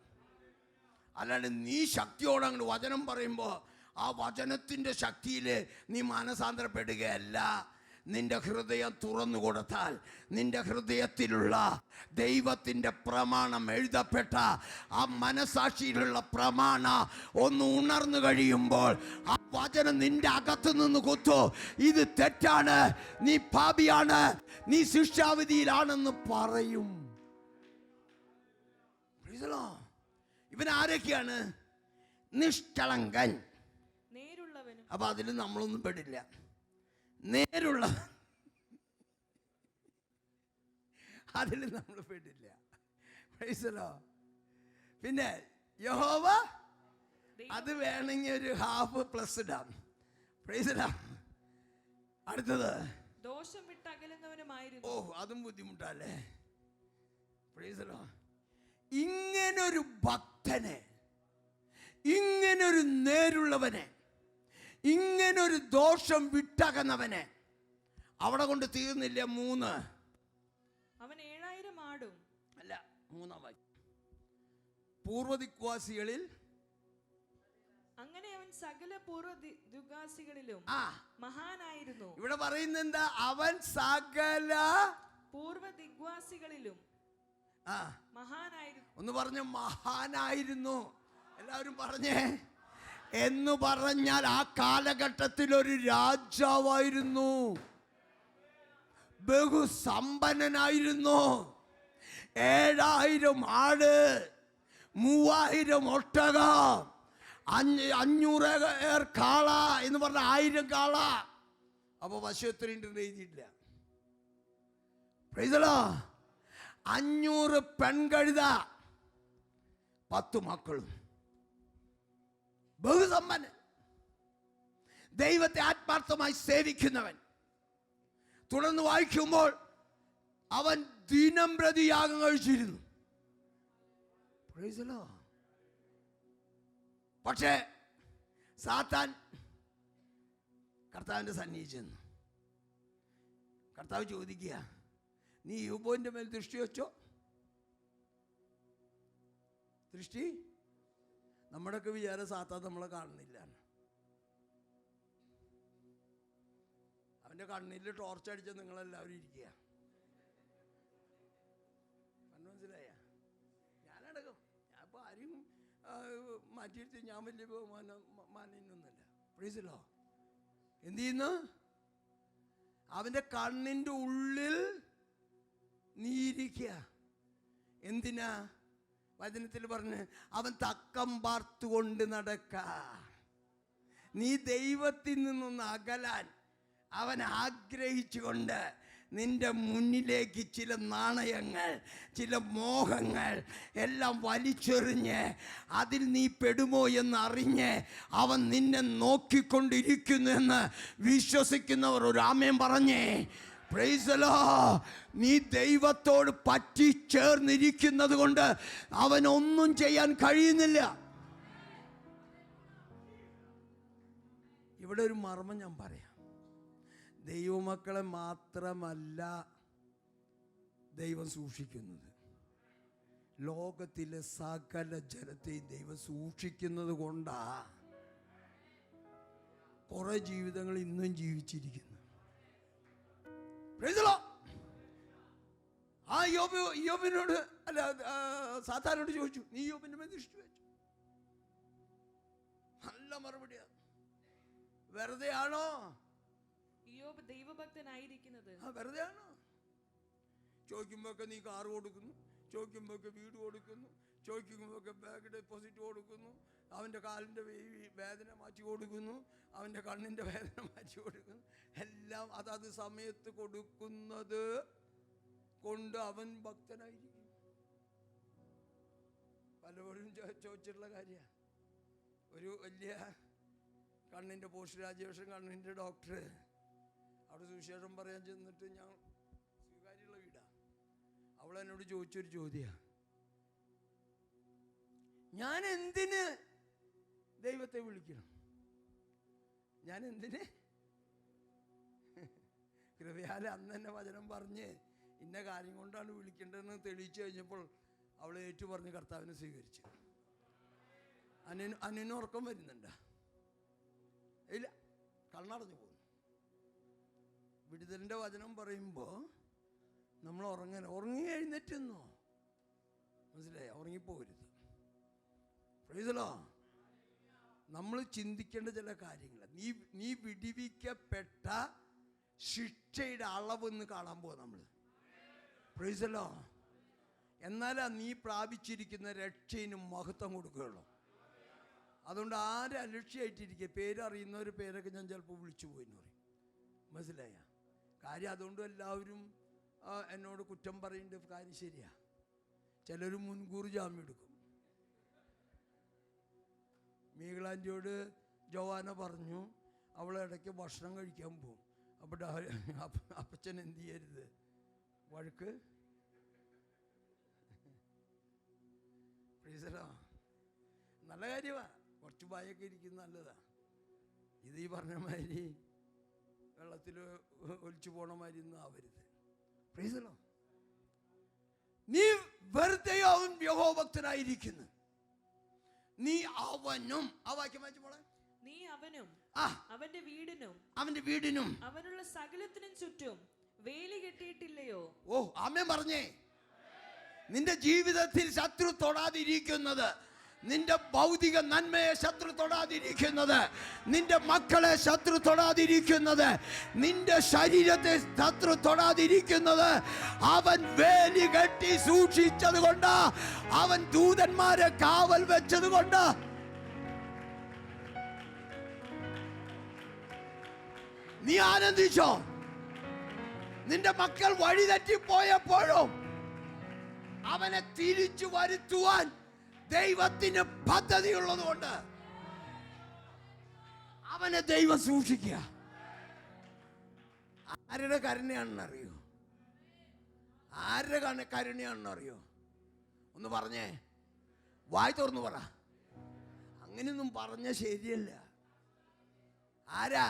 അല്ലാണ്ട് നീ ശക്തിയോടെ അങ്ങോട്ട് വചനം പറയുമ്പോൾ ആ വചനത്തിൻ്റെ ശക്തിയിൽ നീ മാനസാന്തരപ്പെടുകയല്ല. നിന്റെ ഹൃദയം തുറന്നു കൊടുത്താൽ നിന്റെ ഹൃദയത്തിലുള്ള ദൈവത്തിൻ്റെ പ്രമാണം, എഴുതപ്പെട്ട ആ മനസാക്ഷിയിലുള്ള പ്രമാണം ഒന്ന് ഉണർന്നു കഴിയുമ്പോൾ ആ വചനം നിന്റെ അകത്ത് നിന്ന് കുത്തു. ഇത് തെറ്റാണ്, നീ പാപിയാണ്, നീ ശിക്ഷാവിധിയിലാണെന്ന് പറയും. ഇവൻ ആരൊക്കെയാണ്? നിഷ്കളങ്കൻ, നേരുള്ളവനും. അപ്പൊ അതിൽ നമ്മളൊന്നും പെടില്ല. നേരുള്ള, അതിൽ നമ്മൾ പെടില്ല. പിന്നെ യഹോവ, അത് വേണമെങ്കിൽ ഒരു ½ ഇടാം. അടുത്തത് ദോഷം വിട്ട് അകലുന്നവനുമായിരുന്നു. അതും ബുദ്ധിമുട്ടല്ലേ. ഇങ്ങനൊരു ഭക്തനെ, ഇങ്ങനൊരു നേരുള്ളവനെ, ഇങ്ങനൊരു ദോഷം വിട്ടകന്നവനെ അവിടെ കൊണ്ട് തീർന്നില്ല. 3. അവൻ 7000 ആടും. അല്ല, 3 പൂർവ്വദിക്വാസികളിൽ. അങ്ങനെ അവൻ സകല പൂർവ്വദിക്വാസികളിലും മഹാനായിരുന്നു. ഇവിടെ പറയുന്നത് എന്താ? അവൻ സകല പൂർവ്വദിക്വാസികളിലും മഹാനായിരുന്നു. ഒന്ന് പറഞ്ഞ മഹാനായിരുന്നു. എല്ലാവരും പറഞ്ഞേ. എന്ന് പറഞ്ഞാൽ ആ കാലഘട്ടത്തിൽ ഒരു രാജാവായിരുന്നു, ബഹുസമ്പന്നനായിരുന്നു. 7000 ആട്, 3000 ഒട്ടകം, 500 കാള എന്ന് പറഞ്ഞ 1000 കാള. അപ്പൊ പശു എത്രയുണ്ട് എഴുതിയിട്ടില്ല. 500 പെൺകഴുത, 10 മക്കളും. ബഹുസമ്പന്നൻ, ദൈവത്തെ ആത്മാർത്ഥമായി സേവിക്കുന്നവൻ. തുടർന്ന് വായിക്കുമ്പോൾ അവൻ ദിനം പ്രതി യാഗം കഴിച്ചിരുന്നു. പക്ഷേ സാത്താൻ കർത്താവിൻ്റെ സന്നിധി ചെന്നു. കർത്താവ് ചോദിക്കുക, നീ യോബിന്റെ മേൽ ദൃഷ്ടി വെച്ചോ? ദൃഷ്ടി നമ്മുടെയൊക്കെ വിചാരം സാത്താൻ നമ്മളെ കാണുന്നില്ല. അവൻ്റെ കണ്ണിൽ ടോർച്ചടിച്ച നിങ്ങളെല്ലാവരും ഇരിക്കുക. മനസ്സിലായ? ഞാനടക്കം. ഞാൻ ഇപ്പോൾ ആരും മാറ്റിയെടുത്ത് ഞാൻ വലിയ മാനൊന്നുമല്ല. പ്രൈസല്ലോ. എന്ത് ചെയ്യുന്നു? അവൻ്റെ കണ്ണിൻ്റെ ഉള്ളിൽ നീരിക്കുക. എന്തിനാ? വചനത്തിൽ പറഞ്ഞ് അവൻ തക്കം പാർത്തുകൊണ്ട് നടക്ക. നീ ദൈവത്തിൽ നിന്നൊന്ന് അകലാൻ അവൻ ആഗ്രഹിച്ചുകൊണ്ട് നിന്റെ മുന്നിലേക്ക് ചില നാണയങ്ങൾ, ചില മോഹങ്ങൾ എല്ലാം വലിച്ചെറിഞ്ഞ് അതിൽ നീ പെടുമോ എന്നറിഞ്ഞ് അവൻ നിന്നെ നോക്കിക്കൊണ്ടിരിക്കുന്നു എന്ന് വിശ്വസിക്കുന്നവർ ഒരു ആമേൻ പറഞ്ഞേ. Praise the Lord. നീ ദൈവത്തോട് പറ്റിച്ചേർന്നിരിക്കുന്നത് കൊണ്ട് അവനൊന്നും ചെയ്യാൻ കഴിയുന്നില്ല. ഇവിടെ ഒരു മർമ്മം ഞാൻ പറയാം. ദൈവമക്കളെ മാത്രമല്ല ദൈവം സൂക്ഷിക്കുന്നത്, ലോകത്തിലെ സകല ജനത്തെയും ദൈവം സൂക്ഷിക്കുന്നത് കൊണ്ടാ കുറെ ജീവിതങ്ങൾ ഇന്നും ജീവിച്ചിരിക്കുന്നു. ആ യോബിനോട് അല്ല സാത്താനോട് ചോദിച്ചു, നീ യോബിന്റെ മേൽ ദൃഷ്ടി വെച്ചു. നല്ല മറുപടിയാ. വെറുതെ ആണോ യോബ് ദൈവഭക്തനായിരിക്കുന്നത്? വെറുതെ ആണോ? ചോദിക്കുമ്പോഴൊക്കെ നീ കാറ് കൊടുക്കുന്നു, ചോദിക്കുമ്പോഴൊക്കെ വീട് കൊടുക്കുന്നു, ചോദിക്കുമ്പോഴൊക്കെ ബാങ്ക് ഡെപ്പോസിറ്റ് കൊടുക്കുന്നു, അവൻ്റെ കാലിൻ്റെ വേദന മാറ്റി കൊടുക്കുന്നു, അവൻ്റെ കണ്ണിൻ്റെ വേദന മാറ്റി കൊടുക്കുന്നു. എല്ലാം അതത് സമയത്ത് കൊടുക്കുന്നത് കൊണ്ട് അവൻ ഭക്തനായിരിക്കും. പലപ്പോഴും ചോദിച്ചിട്ടുള്ള കാര്യമാണ്. ഒരു വലിയ കണ്ണിൻ്റെ പോസ്റ്റ് ഗ്രാജുവേഷൻ കണ്ണിൻ്റെ ഡോക്ടർ അവിടെ സുവിശേഷം പറയാൻ ചെന്നിട്ട്, ഞാൻ സ്വീകാര്യമുള്ള വീടാ, അവളെന്നോട് ചോദിച്ചൊരു ചോദ്യമാണ്, ഞാൻ എന്തിന് ദൈവത്തെ വിളിക്കണം? ഞാൻ എന്തിന്? കൃപയാലെ അന്ന് തന്നെ വചനം പറഞ്ഞ് ഇന്ന കാര്യം കൊണ്ടാണ് വിളിക്കേണ്ടതെന്ന് തെളിയിച്ചു കഴിഞ്ഞപ്പോൾ അവൾ ഏറ്റു പറഞ്ഞ് കർത്താവിനെ സ്വീകരിച്ചു. അനിന് ഉറക്കം വരുന്നുണ്ടോ? ഇല്ല, കണ്ണടഞ്ഞു പോകുന്നു. വിടുതലിൻ്റെ വചനം പറയുമ്പോൾ നമ്മൾ ഉറങ്ങി എഴുന്നേറ്റെന്നോ, മനസ്സിലായി? ഉറങ്ങിപ്പോകരുത്. Praise the lord. നമ്മൾ ചിന്തിക്കേണ്ട ചില കാര്യങ്ങൾ, നീ വിടിവിക്കപ്പെട്ട ശിക്ഷയുടെ അളവെന്ന് കാണാൻ പോവാ നമ്മൾ. Price the Lord. എന്നാലാ നീ പ്രാപിച്ചിരിക്കുന്ന രക്ഷയിന് മഹത്വം കൊടുക്കുകയുള്ളൂ. അതുകൊണ്ട് ആരും അലക്ഷ്യമായിട്ടിരിക്കുക. പേരറിയുന്നവർ പേരൊക്കെ ഞാൻ ചിലപ്പോൾ വിളിച്ചു പോയിന്ന് പറയും. മനസ്സിലായ കാര്യം? അതുകൊണ്ട് എല്ലാവരും എന്നോട് കുറ്റം പറയേണ്ട കാര്യം ശരിയാ. ചിലർ മുൻകൂർ ജാമ്യം എടുക്കും. മീകളാൻ്റിയോട് ജോവാന പറഞ്ഞു, അവൾ ഇടയ്ക്ക് ഭക്ഷണം കഴിക്കാൻ പോകും. അപ്പോൾ അപ്പച്ചൻ എന്ത് ചെയ്യരുത്, വഴക്ക്. നല്ല കാര്യമാണ്, കുറച്ച് ഭയമൊക്കെ ഇരിക്കുന്നത് നല്ലതാ. ഇത് ഈ പറഞ്ഞ മാതിരി വെള്ളത്തിൽ ഒലിച്ചു പോണ മാതിരി ഒന്നും ആവരുത്. പ്രൈസലോ. നീ വെറുതെ അവൻ യഹോഭക്തനായിരിക്കുന്നു. നീ അവനും, ആ വാക്യം വായിച്ചു മോളെ. നീ അവനും അവന്റെ വീടിനും അവനുള്ള സകലത്തിനും ചുറ്റും വേലി കെട്ടിയിട്ടില്ലയോ? ഓ ആമേൻ പറഞ്ഞേ. നിന്റെ ജീവിതത്തിൽ ശത്രു തൊടാതിരിക്കുന്നത്, നിന്റെ ഭൗതിക നന്മയെ ശത്രു തൊടാതിരിക്കുന്നത്, നിന്റെ മക്കളെ ശത്രു തൊടാതിരിക്കുന്നത്, നിന്റെ ശരീരത്തെ ശത്രു തൊടാതിരിക്കുന്നത് അവൻ വേലി കെട്ടി സൂക്ഷിച്ചത് കൊണ്ട്, അവൻ ദൂതന്മാരെ കാവൽ വെച്ചത് കൊണ്ട്. നീ ആനന്ദിച്ചോ? നിന്റെ മക്കൾ വഴി തെറ്റിപ്പോയപ്പോഴും അവനെ തിരിച്ചു വരുത്തുവാൻ ദൈവത്തിന് പദ്ധതിയുള്ളത് കൊണ്ട് അവനെ ദൈവം സൂക്ഷിക്കുക. ആരുടെ കരുണയാണെന്നറിയോ? ആരുടെ കരുണയാണെന്നറിയോ? ഒന്ന് പറഞ്ഞേ, വായി തുറന്നു പറ. അങ്ങനെയൊന്നും പറഞ്ഞ ശരിയല്ല. ആരാ?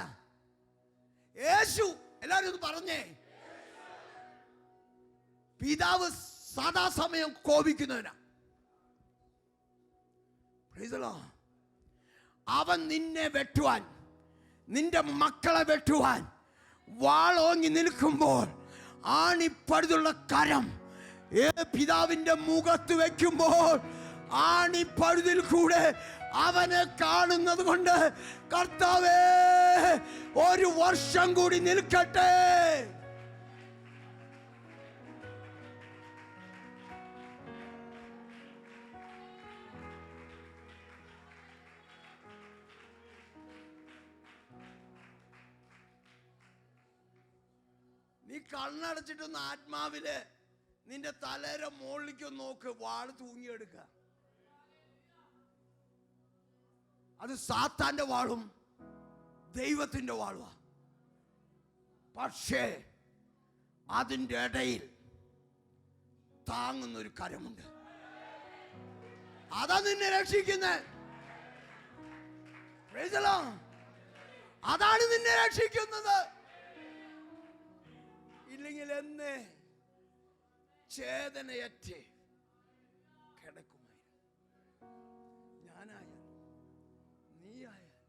യേശു. എല്ലാവരും ഒന്ന് പറഞ്ഞേ. പിതാവ് സദാസമയം കോപിക്കുന്നവനാ. അവൻ നിന്നെ വെട്ടുവാൻ, നിന്റെ മക്കളെ വെട്ടുവാൻ വാളോങ്ങി നിൽക്കുമ്പോൾ ആണിപ്പഴുതുള്ള കരം പിതാവിന്റെ മുഖത്ത് വെക്കുമ്പോൾ ആണിപ്പഴുതിൽ കൂടെ അവനെ കാണുന്നത് കൊണ്ട് കർത്താവേ ഒരു വർഷം കൂടി നിൽക്കട്ടെ. നീ കണ്ണടച്ചിട്ടൊന്ന് ആത്മാവില് നിന്റെ തലേരെ മുകളിലേക്ക് നോക്ക്. വാള് തൂങ്ങിയെടുക്ക. അത് സാത്താന്റെ വാളും ദൈവത്തിന്റെ വാളുവാ. പക്ഷേ അതിൻ്റെ ഇടയിൽ താങ്ങുന്നൊരു കരമുണ്ട്. അതാ നിന്നെ രക്ഷിക്കുന്നത്. അതാണ് നിന്നെ രക്ഷിക്കുന്നത്. ഇല്ലെങ്കിൽ എന്ന് ചേതനയറ്റ് കിടക്കുമായിരുന്നു. ഞാനായാലും നീയായാലും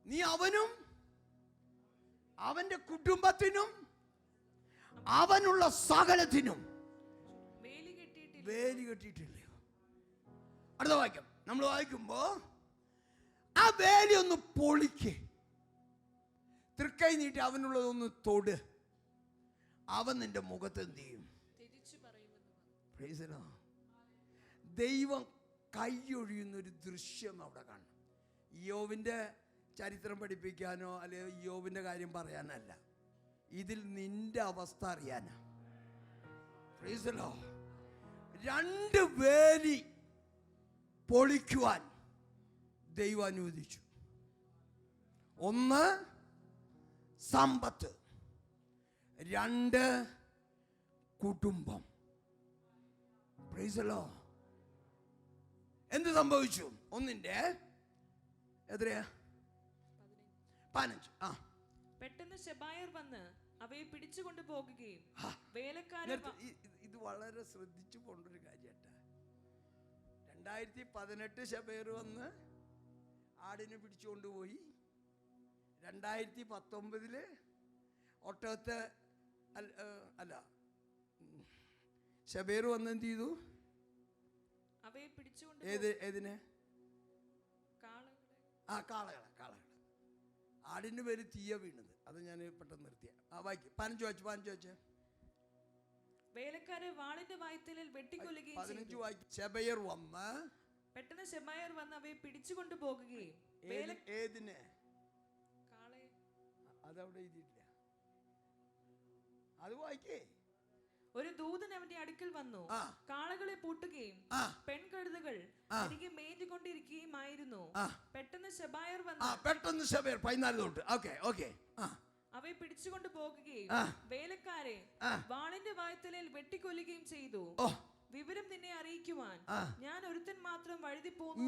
നീ അവനും അവന്റെ കുടുംബത്തിനും അവനുള്ള സകലത്തിനും വേലി കെട്ടിയിട്ടില്ലയോ? അടുത്ത വാക്യം നമ്മൾ വായിക്കുമ്പോ ആ വേലി ഒന്ന് പൊളിക്ക്. തൃക്കൈ നീട്ടി അവനുള്ളതൊന്ന് തൊട്. അവൻ നിന്റെ മുഖത്ത് എന്ത് ചെയ്യും? ദൈവം കൈയൊഴിയുന്നൊരു ദൃശ്യം അവിടെ കാണും. യോബിന്റെ ചരിത്രം പഠിപ്പിക്കാനോ അല്ലെങ്കിൽ യോബിന്റെ കാര്യം പറയാനല്ല, ഇതിൽ നിന്റെ അവസ്ഥ അറിയാനാ. രണ്ട് വേലി പൊളിക്കുവാൻ ദൈവം അനുവദിച്ചു. ഒന്ന് സമ്പത്ത്, രണ്ട് കുടുംബം. എന്ത് സംഭവിച്ചു? ഒന്നിന്റെ എത്രയാ? 15. പെട്ടെന്ന് ശെബായർ വന്ന് അവയെ പിടിച്ചുകൊണ്ട് പോകുകയും ഇത് വളരെ ശ്രദ്ധിച്ചു പോണ്ടൊരു കാര്യട്ടാ. 2018 ശെബായർ വന്ന് ആടിനെ പിടിച്ചുകൊണ്ടുപോയി. 2019 ഒട്ടകത്തെ അല്ല ശെബായർ വന്ന് എന്ത് ചെയ്തു? ഏതിനെ? കാളകളെ. ആടിന്റെ പേര് തീയ വീണത്. അത് ഞാൻ പെട്ടെന്ന് നിർത്തിയ. വായിക്കും. 15 വായിച്ചേ. വേലക്കാരെ വാളിന്റെ വായ്ത്തലിൽ വെട്ടിക്കൊല്ലുകയും 15 വായിക്കും. ശെബായർ വന്ന് പെട്ടെന്ന് ശെബായർ വന്ന് അവയെ പിടിച്ചുകൊണ്ട് പോകുകയും. ഏതിനെ? അതവിടെ എഴുതിയിട്ടില്ല. അത് വായിക്കേ. ഒരു ദൂതൻ അവന്റെ അടുക്കൽ വന്നു കാളകളെ പൂട്ടുകയും പെൺകഴുതകൾ തിരികെ മേഞ്ഞുകൊണ്ടിരിക്കുകയുമായിരുന്നു. പെട്ടെന്ന് ശെബായർ വന്ന് 14 തൊട്ട് അവയെ പിടിച്ചുകൊണ്ട് പോകുകയും വേലക്കാരെ വാളിന്റെ വായ്ത്തലയിൽ വെട്ടിക്കൊല്ലുകയും ചെയ്തു. വിവരം നിന്നെ അറിയിക്കുവാൻ ഞാൻ ഒരുത്തൻ മാത്രം വഴുതിപ്പോന്നു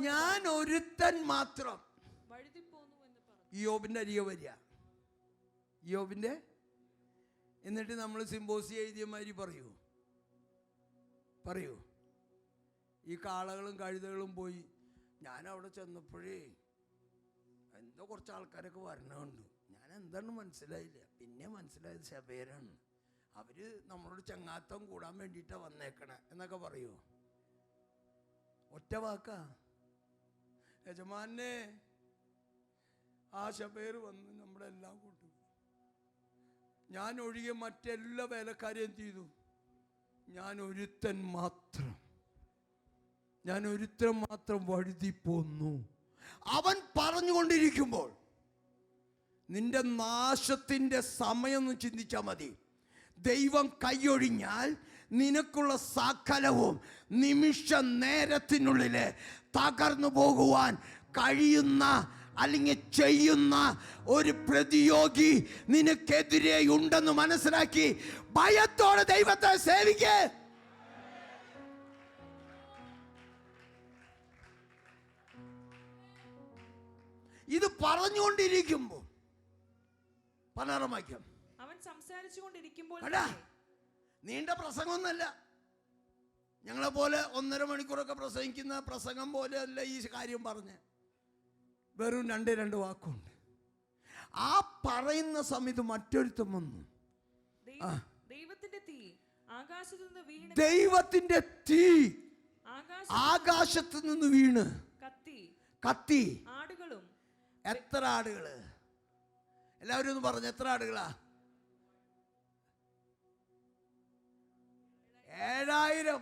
എന്ന് പറഞ്ഞു. യോബിന്റെ അരികെ വരിക. യോബിന്റെ എന്നിട്ട് നമ്മൾ സിംബോസി എഴുതിയ മാതിരി പറയൂ. ഈ കാളകളും കഴുതകളും പോയി. ഞാൻ അവിടെ ചെന്നപ്പോഴേ എന്തോ കുറച്ച് ആൾക്കാരൊക്കെ വരണുണ്ട്. ഞാൻ എന്താണ് മനസ്സിലായില്ല. പിന്നെ മനസ്സിലായത് ശെബായരാണ്. അവര് നമ്മളോട് ചങ്ങാത്തം കൂടാൻ വേണ്ടിയിട്ടാ വന്നേക്കണേ എന്നൊക്കെ പറയൂ. ഒറ്റ വാക്കാ. യജമാനെ ആ ശെബായർ വന്ന് നമ്മുടെ എല്ലാം കൂട്ടും. ഞാൻ ഒഴികെ മറ്റെല്ലാ വേലക്കാരെയും എന്ത് ചെയ്തു? ഞാൻ ഒരുത്തൻ മാത്രം വഴുതി പോന്നു. അവൻ പറഞ്ഞുകൊണ്ടിരിക്കുമ്പോൾ നിന്റെ നാശത്തിന്റെ സമയം ഒന്ന് ചിന്തിച്ചാൽ മതി. ദൈവം കൈയൊഴിഞ്ഞാൽ നിനക്കുള്ള സകലവും നിമിഷ നേരത്തിനുള്ളിൽ തകർന്നു പോകുവാൻ കഴിയുന്ന അല്ലെങ്കിൽ ചെയ്യുന്ന ഒരു പ്രതിയോഗി നിനക്കെതിരെ ഉണ്ടെന്ന് മനസ്സിലാക്കി ഭയത്തോടെ ദൈവത്തെ സേവിക്കേ. ഇത് പറഞ്ഞുകൊണ്ടിരിക്കുമ്പോൾ 16 വാക്യം. അവൻ സംസാരിച്ചുകൊണ്ടിരിക്കുമ്പോൾ നീണ്ട പ്രസംഗമൊന്നല്ല. ഞങ്ങളെ പോലെ 1.5 മണിക്കൂറൊക്കെ പ്രസംഗിക്കുന്ന പ്രസംഗം പോലെ അല്ല ഈ കാര്യം പറഞ്ഞ്. വെറും 2 വാക്കുണ്ട്. ആ പറയുന്ന സമയത്ത് മറ്റൊരുത്തം വന്നു. ദൈവത്തിന്റെ തീ ആകാശത്തു നിന്ന് വീണ്, ദൈവത്തിന്റെ തീ ആകാശത്ത് നിന്ന് വീണ് കത്തി. ആടുകളും. എത്ര ആടുകള്? എല്ലാവരും ഒന്ന് പറഞ്ഞു, എത്ര ആടുകളാ? 7000.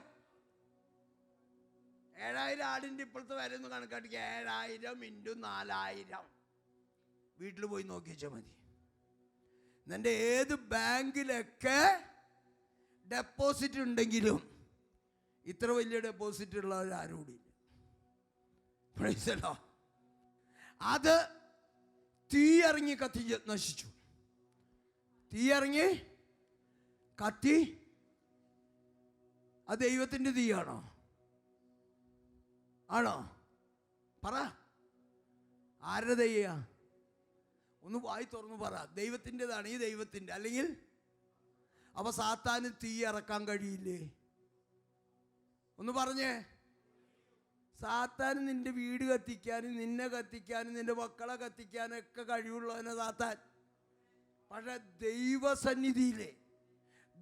7000 ആടിന്റെ ഇപ്പോഴത്തെ വില ഒന്ന് കണക്കാട്ടിക്കുക. 7000 × 4000. വീട്ടിൽ പോയി നോക്കി വെച്ചാൽ മതി. നിന്റെ ഏത് ബാങ്കിലൊക്കെ ഡെപ്പോസിറ്റ് ഉണ്ടെങ്കിലും ഇത്ര വലിയ ഡെപ്പോസിറ്റ് ഉള്ളവരാരും കൂടി. അത് തീ ഇറങ്ങി കത്തി നശിച്ചു. തീ ഇറങ്ങി കത്തി. അത് ദൈവത്തിൻ്റെ തീയാണോ? ആണോ? പറ, ആരുടെ ദയ്യാ? ഒന്ന് വായി തുറന്ന് പറ. ദൈവത്തിൻ്റെതാണ്. ഈ ദൈവത്തിൻ്റെ അല്ലെങ്കിൽ അപ്പൊ സാത്താന് തീ ഇറക്കാൻ കഴിയില്ലേ? ഒന്ന് പറഞ്ഞേ. സാത്താൻ നിന്റെ വീട് കത്തിക്കാനും നിന്നെ കത്തിക്കാനും നിന്റെ മക്കളെ കത്തിക്കാനൊക്കെ കഴിവുള്ളവനെ സാത്താൻ. പക്ഷെ ദൈവസന്നിധിയിലെ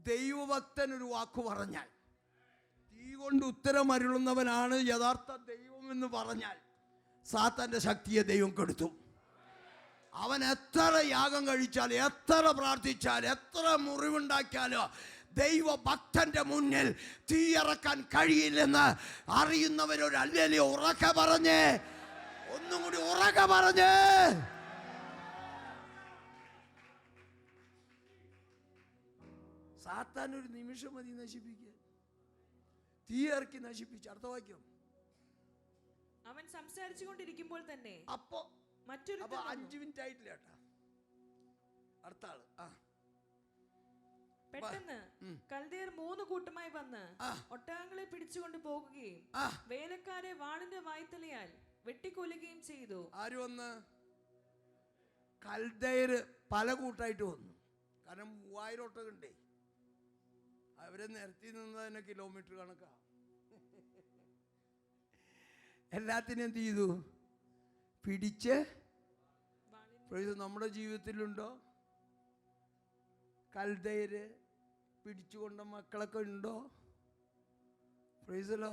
ദൈവഭക്തൻ ഒരു വാക്ക് പറഞ്ഞാൽ, തീ കൊണ്ട് ഉത്തരം അരുളുന്നവനാണ് യഥാർത്ഥ ദൈവം എന്ന് പറഞ്ഞാൽ, സാത്താന്റെ ശക്തിയെ ദൈവം കെടുത്തും. അവൻ എത്ര യാഗം കഴിച്ചാൽ, എത്ര പ്രാർത്ഥിച്ചാൽ, എത്ര മുറിവുണ്ടാക്കിയാലോ ദൈവഭക്തന്റെ മുന്നിൽ തീയിറക്കാൻ കഴിയില്ലെന്ന് അറിയുന്നവരൊരു അല്ലേ ഉറക്കെ പറഞ്ഞേ. ഒന്നും കൂടി ഉറക്കെ പറഞ്ഞേ. സാത്താൻ ഒരു നിമിഷം മതി നശിപ്പിക്കാൻ. തീ ഇറക്കി നശിപ്പിച്ചു. അടുത്ത വാക്യം. അവൻ സംസാരിച്ചു കൊണ്ടിരിക്കുമ്പോൾ തന്നെ അപ്പൊ 5 മിനിറ്റ് ആയിട്ടില്ല കേട്ടാ. അടുത്ത ആള്. പെട്ടെന്ന് കൽദയർ 3 കൂട്ടമായി വന്ന് ഒട്ടകങ്ങളെ പിടിച്ചുകൊണ്ട് പോകുകയും വേലക്കാരെ വാളിന്റെ വായ്ത്തലയാൽ വെട്ടിക്കൊല്ലുകയും ചെയ്തു. ആര് വന്ന്? കൽദയർ പല കൂട്ടായിട്ട് വന്നു. കാരണം 3000 ഒട്ടകണ്ടേ. അവരെ നിരത്തി നിന്നതിനെ കിലോമീറ്റർ കണക്കാ. എല്ലാത്തിനും എന്ത് ചെയ്തു? പിടിച്ച്. നമ്മുടെ ജീവിതത്തിലുണ്ടോ കൽദയര് പിടിച്ചുകൊണ്ട മക്കളൊക്കെ ഉണ്ടോ? പ്രൈസലോ.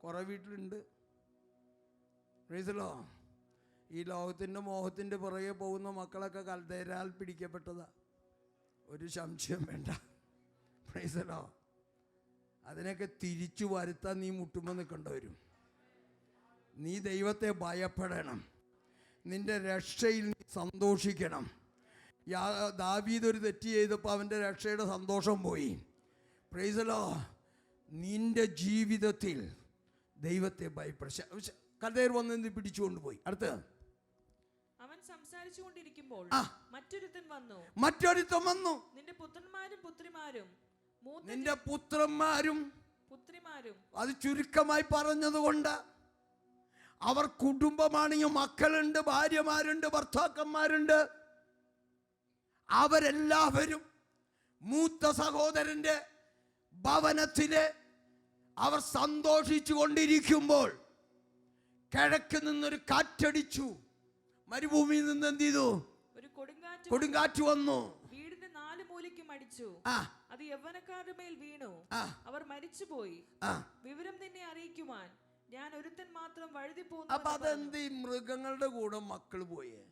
കുറെ വീട്ടിലുണ്ട്. പ്രൈസലോ. ഈ ലോകത്തിൻ്റെ മോഹത്തിൻ്റെ പുറകെ പോകുന്ന മക്കളൊക്കെ കൽദയരാൽ പിടിക്കപ്പെട്ടതാ. ഒരു സംശയം വേണ്ട. പ്രൈസലോ. അതിനൊക്കെ തിരിച്ചു വരുത്താൻ നീ മുട്ടുമ്പോൾ നിൽക്കേണ്ടി വരും. നീ ദൈവത്തെ ഭയപ്പെടണം. നിന്റെ രക്ഷയിൽ നീ സന്തോഷിക്കണം. ദാവീദ് ഒരു തെറ്റ് ചെയ്തപ്പോൾ അവൻ്റെ രക്ഷയുടെ സന്തോഷം പോയി. പ്രൈസലോ. നിന്റെ ജീവിതത്തിൽ ദൈവത്തെ ഭയപ്പെട. കൽദയർ വന്ന് പിടിച്ചുകൊണ്ട് പോയി. അടുത്ത് അവൻ സംസാരിച്ചു കൊണ്ടിരിക്കുമ്പോൾ മറ്റൊരുത്തൻ വന്നു. നിന്റെ പുത്രന്മാരും പുത്രിമാരും അത് ചുരുക്കമായി പറഞ്ഞതുകൊണ്ട് അവർ കുടുംബമാണെങ്കിൽ മക്കളുണ്ട്, ഭാര്യമാരുണ്ട്, ഭർത്താക്കന്മാരുണ്ട്. അവരെല്ലാവരും മൂത്ത സഹോദരന്റെ ഭവനത്തില് അവർ സന്തോഷിച്ചു കൊണ്ടിരിക്കുമ്പോൾ കിഴക്ക് നിന്നൊരു കാറ്റടിച്ചു. മരുഭൂമിയിൽ നിന്ന് എന്ത് ചെയ്തു? ഒരു കൊടുങ്കാറ്റ് വന്നു. വീടിന്റെ 4 മൂലയ്ക്കും അടിച്ചു. അത് യൗവനക്കാരുടെ മേൽ വീണു. അവർ മരിച്ചുപോയി. വിവരം നിന്നെ അറിയിക്കുവാൻ ഞാൻ ഒരുത്തൻ മാത്രം വഴുതി പോകുന്നു. അപ്പൊ അതെന്ത്? മൃഗങ്ങളുടെ കൂടെ മക്കൾ പോയേ.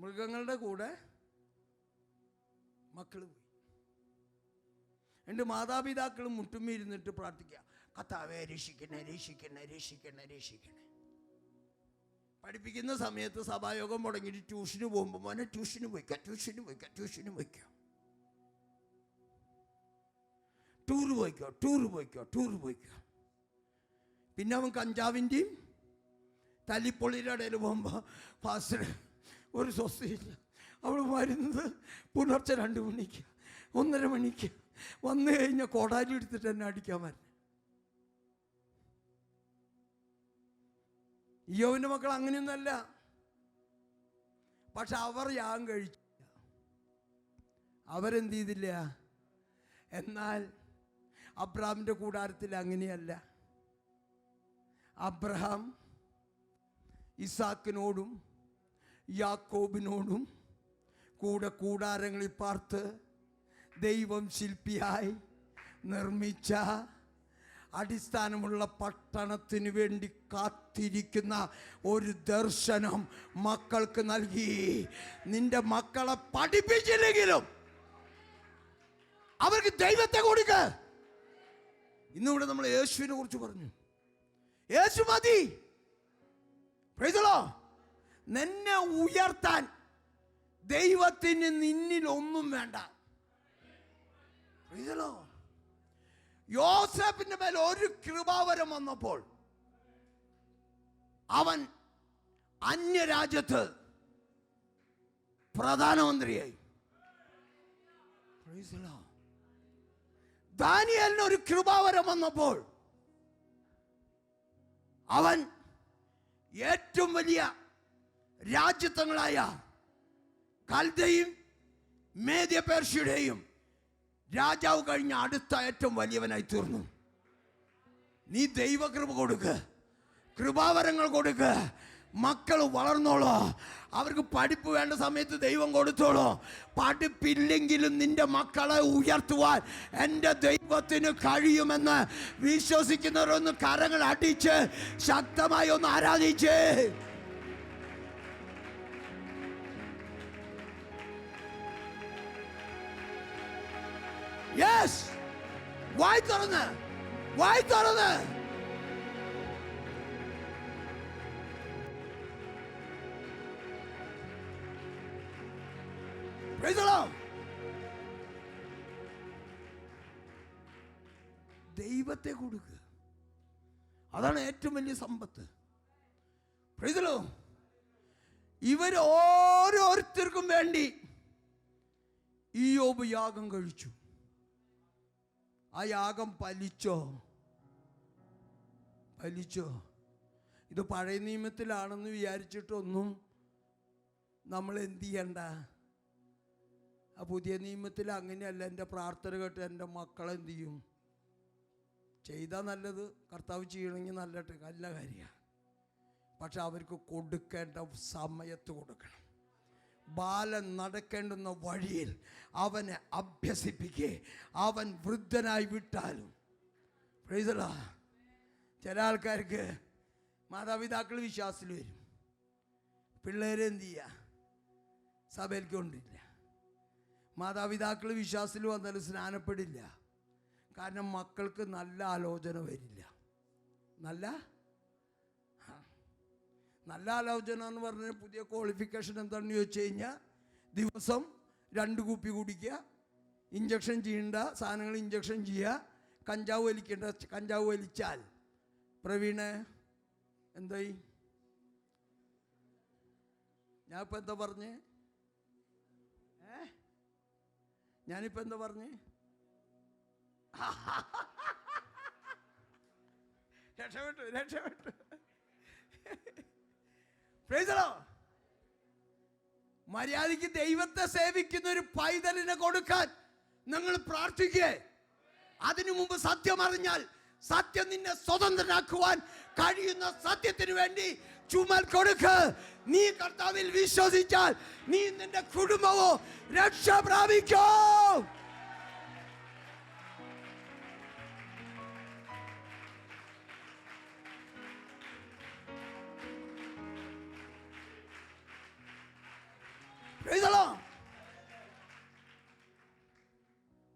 മൃഗങ്ങളുടെ കൂടെ മക്കൾ പോയി. എൻ്റെ മാതാപിതാക്കളും മുട്ടുമ്മ ഇരുന്നിട്ട് പ്രാർത്ഥിക്കുക, കർത്താവേ രക്ഷിക്കണേ, രക്ഷിക്കണേ, രക്ഷിക്കണേ, രക്ഷിക്കണേ. പഠിപ്പിക്കുന്ന സമയത്ത് സഭായോഗം മുടങ്ങിയിട്ട് ട്യൂഷന് പോകുമ്പോൾ മോനെ ട്യൂഷന് പോയിക്കാം, ട്യൂഷന് പോയിക്കാം, ട്യൂഷന് പോയിക്കാം, ടൂറ് പോയിക്കോ, ടൂറ് പോയിക്കോ, ടൂറ് പോയിക്കോ. പിന്നെ അവൻ കഞ്ചാവിൻ്റെയും തല്ലിപ്പൊളിയുടെ ഇടയിൽ പോകുമ്പോൾ ഫാസ്റ്റർ ഒരു സ്വസ്ഥയില്ല. അവൾ വരുന്നത് പുലർച്ചെ 2 മണിക്ക് 1:30 മണിക്ക് വന്നു കഴിഞ്ഞാൽ കോടാലി എടുത്തിട്ട് എന്നെ അടിക്കാൻ വരണം. യോവിൻ്റെ മക്കൾ അങ്ങനെയൊന്നല്ല. പക്ഷെ അവർ യാഗം കഴിച്ചില്ല, അവരെന്ത് ചെയ്തില്ല. എന്നാൽ അബ്രഹാമിൻ്റെ കൂടാരത്തിൽ അങ്ങനെയല്ല. അബ്രഹാം ഇസാക്കിനോടും യാക്കോബിനോടും കൂടെ കൂടാരങ്ങളിൽ പാർത്ത് ദൈവം ശില്പിയായി നിർമ്മിച്ച അടിസ്ഥാനമുള്ള പട്ടണത്തിന് വേണ്ടി കാത്തിരിക്കുന്ന ഒരു ദർശനം മക്കൾക്ക് നൽകി. നിന്റെ മക്കളെ പഠിപ്പിച്ചില്ലെങ്കിലും അവർക്ക് ദൈവത്തെ കൊടുക്ക. ഇന്നിവിടെ നമ്മൾ യേശുവിനെ കുറിച്ച് പറഞ്ഞു. യേശു മതി. നിന്നെ ഉയർത്താൻ ദൈവത്തിന് നിന്നിൽ ഒന്നും വേണ്ട. യോസേഫിന്റെ മേൽ ഒരു കൃപാവരം വന്നപ്പോൾ അവൻ അന്യരാജ്യത്ത് പ്രധാനമന്ത്രിയായി. ദാനിയേലിന് ഒരു കൃപാവരം വന്നപ്പോൾ അവൻ ഏറ്റവും വലിയ രാജ്യത്വങ്ങളായ കൽദയും മേദ്യ പേർഷ്യയുടെയും രാജാവ് കഴിഞ്ഞ അടുത്ത ഏറ്റവും വലിയവനായി തീർന്നു. നീ ദൈവകൃപ കൊടുക്ക്, കൃപാവരങ്ങൾ കൊടുക്ക്. മക്കൾ വളർന്നോളൂ. അവർക്ക് പഠിപ്പ് വേണ്ട സമയത്ത് ദൈവം കൊടുത്തോളൂ. പഠിപ്പില്ലെങ്കിലും നിന്റെ മക്കളെ ഉയർത്തുവാൻ എൻ്റെ ദൈവത്തിന് കഴിയുമെന്ന് വിശ്വസിക്കുന്നവരൊന്ന് കരങ്ങൾ അടിച്ച് ശക്തമായി ഒന്ന് ആരാധിച്ച്. യെസ്, വായി തുറന്ന്, വായി തുറന്ന്. ദൈവത്തെ കൊടുക്കുക. അതാണ് ഏറ്റവും വലിയ സമ്പത്ത്. ഇവർ ഓരോരുത്തർക്കും വേണ്ടി ഇയ്യോബ് യാഗം കഴിച്ചു. ആ യാഗം ഫലിച്ചോ? ഇത് പഴയ നിയമത്തിലാണെന്ന് വിചാരിച്ചിട്ടൊന്നും നമ്മൾ എന്ത് ചെയ്യണ്ട. ആ പുതിയ നിയമത്തിൽ അങ്ങനെയല്ല. എൻ്റെ പ്രാർത്ഥന കേട്ട് എൻ്റെ മക്കളെന്ത് ചെയ്യും? ചെയ്താൽ നല്ലത്, കർത്താവ് ചെയ്യണമെങ്കിൽ നല്ല കാര്യമാണ്. പക്ഷെ അവർക്ക് കൊടുക്കേണ്ട സമയത്ത് കൊടുക്കണം. ബാലൻ നടക്കേണ്ടുന്ന വഴിയിൽ അവനെ അഭ്യസിപ്പിക്കേ. അവൻ വൃദ്ധനായി വിട്ടാലും. ചില ആൾക്കാർക്ക് മാതാപിതാക്കൾ വിശ്വാസത്തിൽ വരും, പിള്ളേരെ എന്ത് ചെയ്യുക? സഭയിലേക്ക് കൊണ്ടില്ല. മാതാപിതാക്കൾ വിശ്വാസത്തിൽ വന്നാലും സ്നാനപ്പെടില്ല. കാരണം മക്കൾക്ക് നല്ല ആലോചന വരില്ല. നല്ല ആലോചന എന്ന് പറഞ്ഞാൽ പുതിയ ക്വാളിഫിക്കേഷൻ എന്താണെന്ന് ചോദിച്ചു കഴിഞ്ഞാൽ ദിവസം 2 കുപ്പി കുടിക്കുക, ഇഞ്ചക്ഷൻ ചെയ്യേണ്ട സാധനങ്ങൾ ഇഞ്ചക്ഷൻ ചെയ്യുക, കഞ്ചാവ് വലിക്കേണ്ട കഞ്ചാവ് വലിച്ചാൽ. പ്രവീണ് എന്തായി? ഞാനിപ്പോൾ എന്താ പറഞ്ഞേ? ഞാനിപ്പോൾ എന്താ പറഞ്ഞേ? രക്ഷപ്പെട്ടു. മര്യാദയ്ക്ക് ദൈവത്തെ സേവിക്കുന്ന ഒരു പൈതലിനെ കൊടുക്കാൻ നിങ്ങൾ പ്രാർത്ഥിക്കേ. അതിനു മുമ്പ് സത്യം അറിഞ്ഞാൽ സത്യം നിന്നെ സ്വതന്ത്രനാക്കുവാൻ കഴിയുന്ന സത്യത്തിന് വേണ്ടി ചുമൽ കൊടുക്ക്. നീ കർത്താവിൽ വിശ്വസിച്ചാൽ നീ നിന്റെ കുടുംബവും രക്ഷ പ്രാപിക്കും.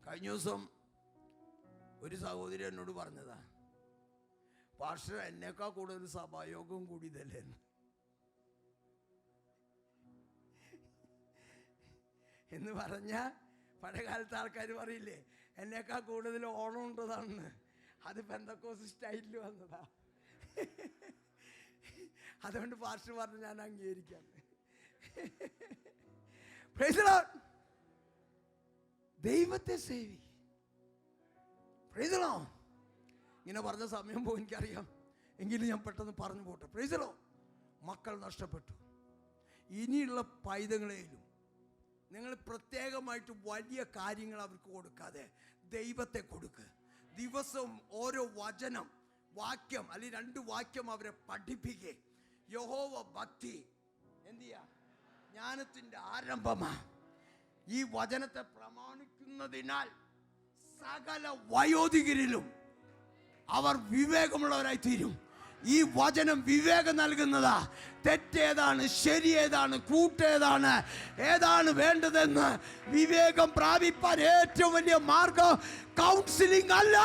കഴിഞ്ഞ ദിവസം ഒരു സഹോദരി എന്നോട് പറഞ്ഞതാ, പാസ്റ്റർ എന്നേക്കാൾ കൂടുതൽ സഭായോഗവും കൂടിയതല്ലേ എന്ന് പറഞ്ഞ. പഴയകാലത്തെ ആൾക്കാർ പറയില്ലേ, എന്നേക്കാൾ കൂടുതൽ ഓണം ഉണ്ടതാണെന്ന്. അത് പെന്തക്കോസ്റ്റ് സ്റ്റൈലിൽ വന്നതാ. അതുകൊണ്ട് പാസ്റ്റർ പറഞ്ഞ് ഞാൻ അംഗീകരിക്കാം. ദൈവത്തെ സേവി. ഇങ്ങനെ പറഞ്ഞ സമയം പോകും എനിക്കറിയാം, എങ്കിലും ഞാൻ പെട്ടെന്ന് പറഞ്ഞു പോട്ടെ. മക്കൾ നഷ്ടപ്പെട്ടു. ഇനിയുള്ള പൈതങ്ങളെയും നിങ്ങൾ പ്രത്യേകമായിട്ട് വലിയ കാര്യങ്ങൾ അവർക്ക് കൊടുക്കാതെ ദൈവത്തെ കൊടുക്കുക. ദിവസവും ഓരോ വാക്യം അല്ലെങ്കിൽ 2 വാക്യം അവരെ പഠിപ്പിക്കുക. യഹോവ ഭക്തി എന്ത് ചെയ്യാ? ജ്ഞാനത്തിന്റെ ആരംഭമാ. ഈ വചനത്തെ പ്രമാണിക്കുന്നതിനാൽ സകല വയോധികരിലും അവർ വിവേകമുള്ളവരായി തീരും. ഈ വചനം വിവേകം നൽകുന്നതാ. തെറ്റേതാണ്, ശരിയേതാണ്, കൂട്ടേതാണ്, ഏതാണ് വേണ്ടതെന്ന് വിവേകം പ്രാപിപ്പാൻ ഏറ്റവും വലിയ മാർഗം കൗൺസിലിംഗ് അല്ല.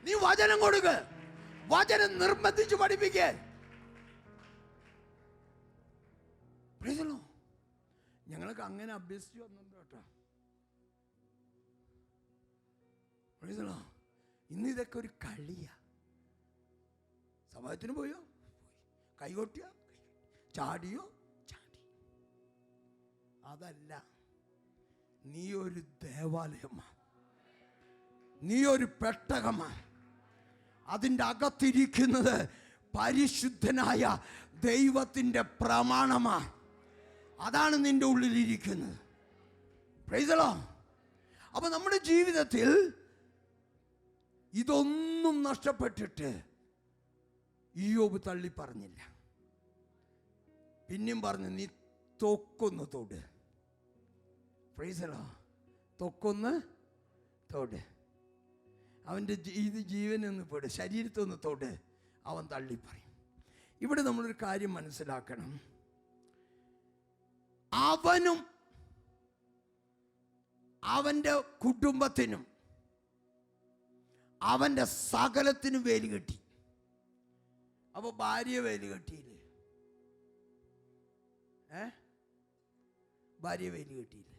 നീ വചനം കൊടുക്ക, വചനം നിർബന്ധിച്ച് പഠിപ്പിക്കേ. ഞങ്ങളൊക്കെ അങ്ങനെ അഭ്യസിച്ചു വന്നിട്ടുണ്ട് കേട്ടോ. ഇന്ന് ഇതൊക്കെ ഒരു കളിയാ. സമയത്തിന് പോയോ, കൈകൊട്ടിയോ, ചാടിയോ, ചാടി. അതല്ല, നീ ഒരു ദേവാലയമാ, നീ ഒരു പെട്ടകമാ. അതിൻ്റെ അകത്തിരിക്കുന്നത് പരിശുദ്ധനായ ദൈവത്തിൻ്റെ പ്രമാണമാ. അതാണ് നിന്റെ ഉള്ളിലിരിക്കുന്നത്. Price the Lord. അപ്പൊ നമ്മുടെ ജീവിതത്തിൽ ഇതൊന്നും നഷ്ടപ്പെട്ടിട്ട് ഇയ്യോബ് തള്ളി പറഞ്ഞില്ല. പിന്നെയും പറഞ്ഞു, നീ തൊക്കൊന്ന് തൊട്. Praise the lord. തൊക്കൊന്ന് തൊട്. അവൻ്റെ ജീവനൊന്ന് പെട്, ശരീരത്തൊന്ന് തൊട്. അവൻ തള്ളി പറയും. ഇവിടെ നമ്മളൊരു കാര്യം മനസ്സിലാക്കണം. അവനും അവൻ്റെ കുടുംബത്തിനും അവൻ്റെ സകലത്തിനും വേലി കെട്ടി. അപ്പൊ ഭാര്യ വേലി കെട്ടിയില്ലേ? ഭാര്യ വേലി കെട്ടിയില്ലേ?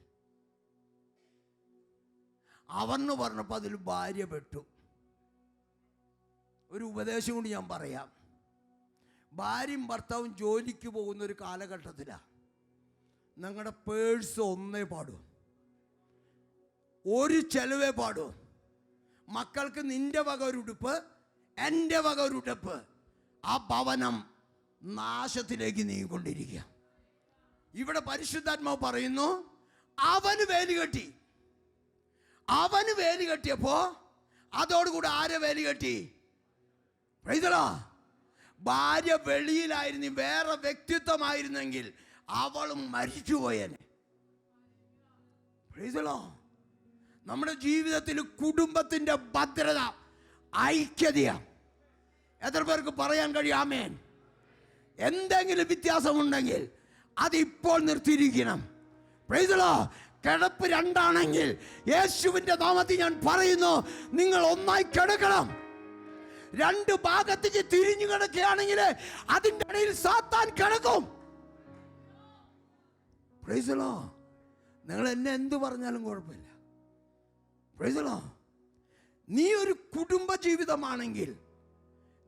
അവന്ന് പറഞ്ഞപ്പോൾ അതിൽ ഭാര്യ പെട്ടു. ഒരു ഉപദേശം കൊണ്ട് ഞാൻ പറയാം. ഭാര്യയും ഭർത്താവും ജോലിക്ക് പോകുന്ന ഒരു കാലഘട്ടത്തിലാണ് നിങ്ങളുടെ പേഴ്സ് ഒന്നേ പാടൂ, ഒരു ചെലവേ പാടൂ. മക്കൾക്ക് നിന്റെ വക ഒരു ഉടുപ്പ്, എൻ്റെ വക ഒരു ഉടുപ്പ്. ആ ഭവനം നാശത്തിലേക്ക് നീങ്ങിക്കൊണ്ടിരിക്കുക. ഇവിടെ പരിശുദ്ധാത്മാവ് പറയുന്നു, അവന് വേലി കെട്ടി. അവന് വേലി കെട്ടിയപ്പോ അതോടുകൂടി ആരെ വേലി കെട്ടി? Price the Lord. ഭാര്യ വെളിയിലായിരുന്നു, വേറെ വ്യക്തിത്വമായിരുന്നെങ്കിൽ അവളും മരിച്ചുപോയേനെ. Price the Lord. നമ്മുടെ ജീവിതത്തിൽ കുടുംബത്തിന്റെ ഭദ്രത, ഐക്യത എത്ര പേർക്ക് പറയാൻ കഴിയും? ആമേൻ. എന്തെങ്കിലും വ്യത്യാസമുണ്ടെങ്കിൽ അതിപ്പോൾ നിർത്തിയിരിക്കണം. Price the Lord. കിടപ്പ് രണ്ടാണെങ്കിൽ യേശുവിന്റെ നാമത്തിൽ ഞാൻ പറയുന്നു, നിങ്ങൾ ഒന്നായി കിടക്കണം. രണ്ട് ഭാഗത്തേക്ക് തിരിഞ്ഞു കിടക്കുകയാണെങ്കിൽ അതിൻ്റെ ഇടയിൽ സാത്താൻ കിടക്കും. Price the Lord. നിങ്ങൾ എന്നെ എന്ത് പറഞ്ഞാലും കുഴപ്പമില്ല. Price the Lord. നീ ഒരു കുടുംബ ജീവിതമാണെങ്കിൽ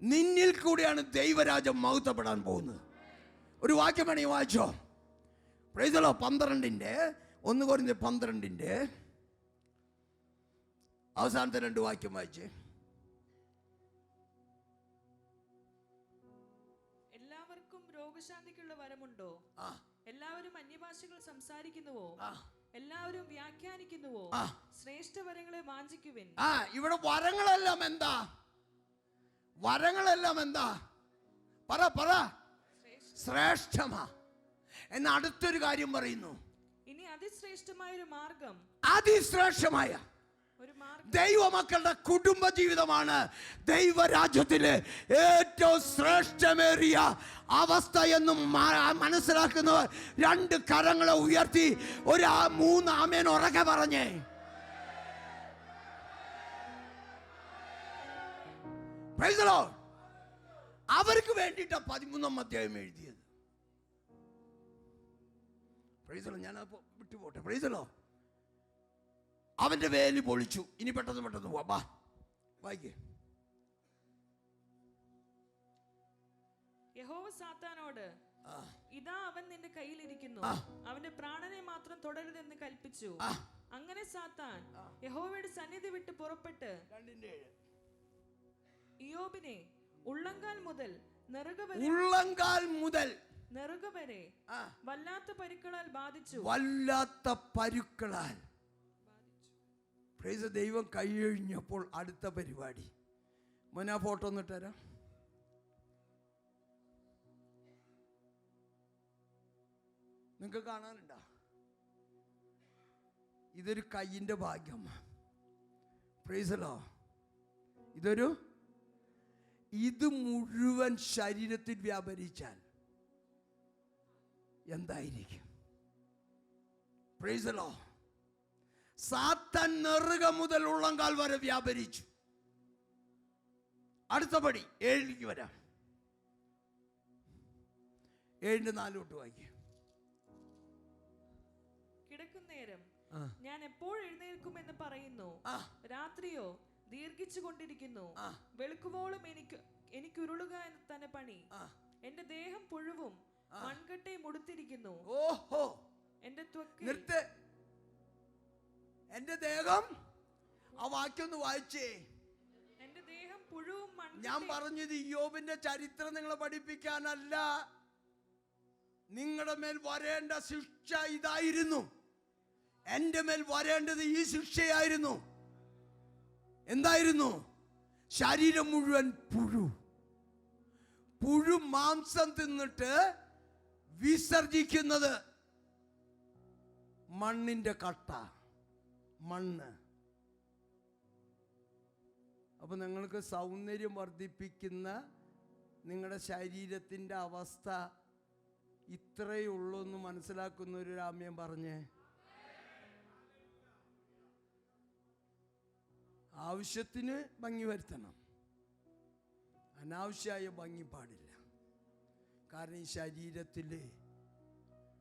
നിന്നിൽ കൂടിയാണ് ദൈവരാജ്യം മഹത്വപ്പെടാൻ പോകുന്നത്. ഒരു വാക്യം വേണമെങ്കിൽ വായിച്ചോ. Price the Lord. 1 കൊരിന്ത്യർ 12 അവസാനത്തെ 2 വാക്യം വായിച്ചേ. എല്ലാവർക്കും രോഗശാന്തിക്കുള്ള വരമുണ്ടോ? എല്ലാവരും അന്യഭാഷകൾ സംസാരിക്കുന്നുവോ? എല്ലാവരും വ്യാഖ്യാനിക്കുന്നുവോ? ശ്രേഷ്ഠ വരങ്ങളെ വാഞ്ചിക്കുവിൻ. ഇവിടെ വരങ്ങളെല്ലാം എന്താ? വരങ്ങളെല്ലാം എന്താ? പറ. ശ്രേഷ്ഠമാ. എന്ന അടുത്തൊരു കാര്യം പറയുന്നു. ഇനി അതിശ്രേഷ്ഠമായ ഒരു മാർഗം, അതിശ്രേഷ്ഠമായ ഒരു മാർഗം ദൈവമക്കളുടെ കുടുംബ ജീവിതമാണ് ദൈവരാജ്യത്തിലെ ഏറ്റവും ശ്രേഷ്ഠമേറിയ അവസ്ഥ എന്നും മനസ്സിലാക്കുന്നവർ 2 കരങ്ങളെ ഉയർത്തി ഒരു 3 ആമേൻ ഉറക്കെ പറഞ്ഞേ. Praise the Lord. അവർക്ക് വേണ്ടിയിട്ടാ 13-ാം അധ്യായം എഴുതിയത്. Price the Lord. ഞാൻ വിട്ടുപോട്ടെ. Price the Lord. അവന്റെ വേലി പൊളിച്ചു. ഇനി പെട്ടെന്ന് പോവാ. വായിക്കേ. യഹോവ സാത്താനോട്, ഇതാ അവൻ നിന്റെ കയ്യിലിരിക്കുന്നു, അവന്റെ പ്രാണനെ മാത്രം തുടരുതെന്ന് കൽപ്പിച്ചു. അങ്ങനെ സാത്താൻ യഹോവയുടെ സന്നിധി വിട്ട് പുറപ്പെട്ട് ഇയ്യോബിനെ ഉള്ളങ്കാൽ മുതൽ നെറുക വരെ വല്ലാത്ത പരുക്കളാൽ ബാധിച്ചു. വല്ലാത്ത പരുക്കളാൽ. ദൈവം കൈയൊഴിഞ്ഞപ്പോൾ അടുത്ത പരിപാടി മോനെ ആ ഫോട്ടോ ഒന്ന് ഇട്ടുതരാം. നിങ്ങൾക്ക് കാണാനുണ്ടോ? ഇതൊരു കയ്യിൻ്റെ ഭാഗ്യമാണ്. Price the lord. ഇത് മുഴുവൻ ശരീരത്തിൽ വ്യാപരിച്ചാൽ എന്തായിരിക്കും? Price the Lord. സാത്താൻ നെറുക മുതൽ ഉള്ളങ്കാൽ വരെ വ്യാപരിച്ചു. അടുത്ത പടി 7 വരാം. 7:4 വായിക്കും. കിടക്കുന്നേരം ഞാൻ എപ്പോൾ എഴുന്നേൽക്കുമെന്ന് പറയുന്നു, രാത്രിയോ ദീർഘിച്ചു കൊണ്ടിരിക്കുന്നു. വെളുക്കുവോളം എനിക്കുരുളുക എന്ന് തന്നെ പണി. എന്റെ ദേഹം പുഴുവും മൺകട്ടയും ഉടുത്തിരിക്കുന്നു. ഓഹോ, എന്റെ നിർത്ത്. എന്റെ ദേഹം, ആ വാക്യം ഒന്ന് വായിച്ചേ. എന്റെ ദേഹം പുഴുവും ഞാൻ പറഞ്ഞത് ഇയ്യോബിന്റെ ചരിത്രം നിങ്ങളെ പഠിപ്പിക്കാനല്ല. നിങ്ങളുടെ മേൽ വരേണ്ട ശിക്ഷ ഇതായിരുന്നു. എന്റെ മേൽ വരേണ്ടത് ഈ ശിക്ഷയായിരുന്നു. എന്തായിരുന്നു? ശരീരം മുഴുവൻ പുഴു മാംസം തിന്നിട്ട് വിസർജിക്കുന്നത് മണ്ണിന്റെ കട്ട, മണ്ണ്. അപ്പൊ നിങ്ങൾക്ക് സൗന്ദര്യം വർദ്ധിപ്പിക്കുന്ന നിങ്ങളുടെ ശരീരത്തിന്റെ അവസ്ഥ ഇത്രയേ ഉള്ളൂ എന്ന് മനസ്സിലാക്കുന്ന ഒരു രാമ്യം പറഞ്ഞേ. ആവശ്യത്തിന് ഭംഗി വരുത്തണം, അനാവശ്യമായ ഭംഗി പാടില്ല. കാരണം ഈ ശരീരത്തിൽ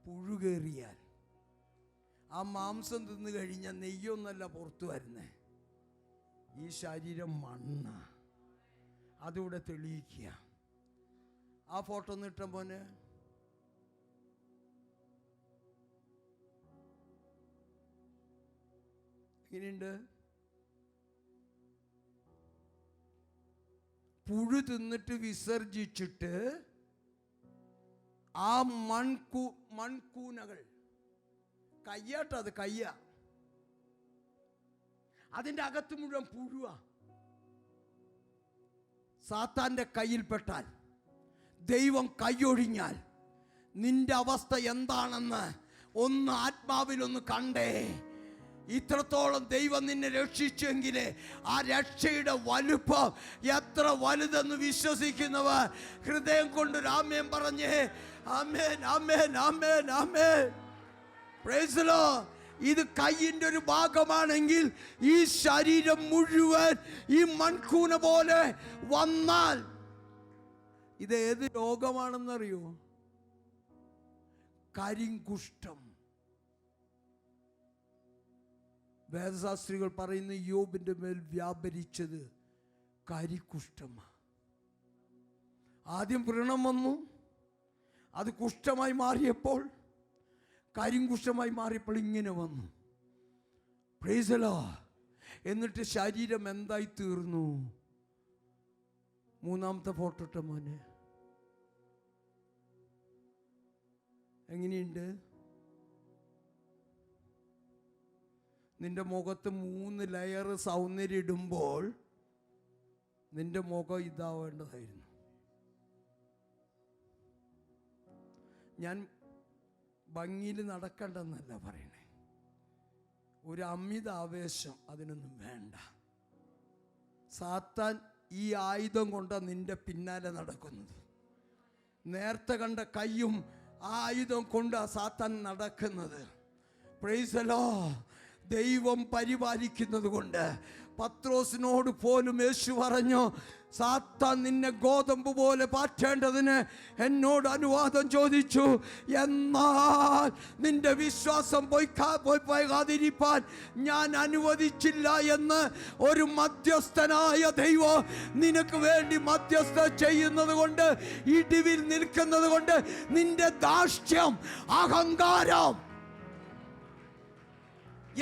പുഴു കയറിയാൽ ആ മാംസം തിന്നു കഴിഞ്ഞാൽ നെയ്യൊന്നല്ല പുറത്തു വരുന്നേ, ഈ ശരീരം മണ്ണ. അതിവിടെ തെളിയിക്കുക. ആ ഫോട്ടോ ഒന്ന് ഇട്ട പോലെ. എങ്ങനെയുണ്ട്? പുഴു തിന്നിട്ട് വിസർജിച്ചിട്ട് ആ മൺകൂനകൾ, കയ്യാട്ടത് കയ്യ, അതിൻ്റെ അകത്ത് മുഴുവൻ പുഴുവാ. സാത്താന്റെ കയ്യിൽപ്പെട്ടാൽ, ദൈവം കൈയൊഴിഞ്ഞാൽ നിന്റെ അവസ്ഥ എന്താണെന്ന് ഒന്ന് ആത്മാവിലൊന്ന് കണ്ടേ. ഇത്രത്തോളം ദൈവം നിന്നെ രക്ഷിച്ചെങ്കിലേ ആ രക്ഷയുടെ വലുപ്പം എത്ര വലുതെന്ന് വിശ്വസിക്കുന്നവർ ഹൃദയം കൊണ്ട് ആമേൻ പറഞ്ഞേ. ആമേൻ, ആമേൻ, ആമേൻ, ആമേൻ. Praise the lord. ഇത് കയ്യിന്റെ ഒരു ഭാഗമാണെങ്കിൽ ഈ ശരീരം മുഴുവൻ ഈ മൺകൂന പോലെ വന്നാൽ ഇത് ഏത് രോഗമാണെന്നറിയോ? കരിങ്കുഷ്ഠം. വേദശാസ്ത്രികൾ പറയുന്ന യോബിന്റെ മേൽ വ്യാപരിച്ചത് കരികുഷ്ഠമാണ്. ആദ്യം വ്രണം വന്നു, അത് കുഷ്ഠമായി മാറിയപ്പോൾ, കരിങ്കുഷ്ഠമായി മാറിയപ്പോൾ ഇങ്ങനെ വന്നു. Price the Lord. എന്നിട്ട് ശരീരം എന്തായി തീർന്നു? മൂന്നാമത്തെ ഫോട്ടോ ഇട്ട മോനെ. എങ്ങനെയുണ്ട്? നിന്റെ മുഖത്ത് 3 ലെയർ സൗന്ദര്യം ഇടുമ്പോൾ നിന്റെ മുഖം ഇതാവേണ്ടതായിരുന്നു. ഞാൻ ഭംഗിയിൽ നടക്കണ്ടെന്നല്ല പറയണേ. ഒരു അമിത ആവേശം അതിനൊന്നും വേണ്ട. സാത്താൻ ഈ ആയുധം കൊണ്ടാണ് നിന്റെ പിന്നാലെ നടക്കുന്നത്. നേരത്തെ കണ്ട കയ്യും ആ ആയുധം കൊണ്ടാണ് സാത്താൻ നടക്കുന്നത്. Price the Lord. ദൈവം പരിപാലിക്കുന്നത് കൊണ്ട് പത്രോസിനോട് പോലും യേശു പറഞ്ഞു, സാത്താൻ നിന്നെ ഗോതമ്പ് പോലെ പാറ്റേണ്ടതിന് എന്നോട് അനുവാദം ചോദിച്ചു, എന്നാൽ നിന്റെ വിശ്വാസം പോകാതിരിപ്പാൻ ഞാൻ അനുവദിച്ചില്ല എന്ന് ഒരു മധ്യസ്ഥനായ ദൈവം നിനക്ക് വേണ്ടി മധ്യസ്ഥ ചെയ്യുന്നത് കൊണ്ട്, ഇടിവിൽ നിൽക്കുന്നത് കൊണ്ട് നിന്റെ ധാർഷ്ട്യം, അഹങ്കാരം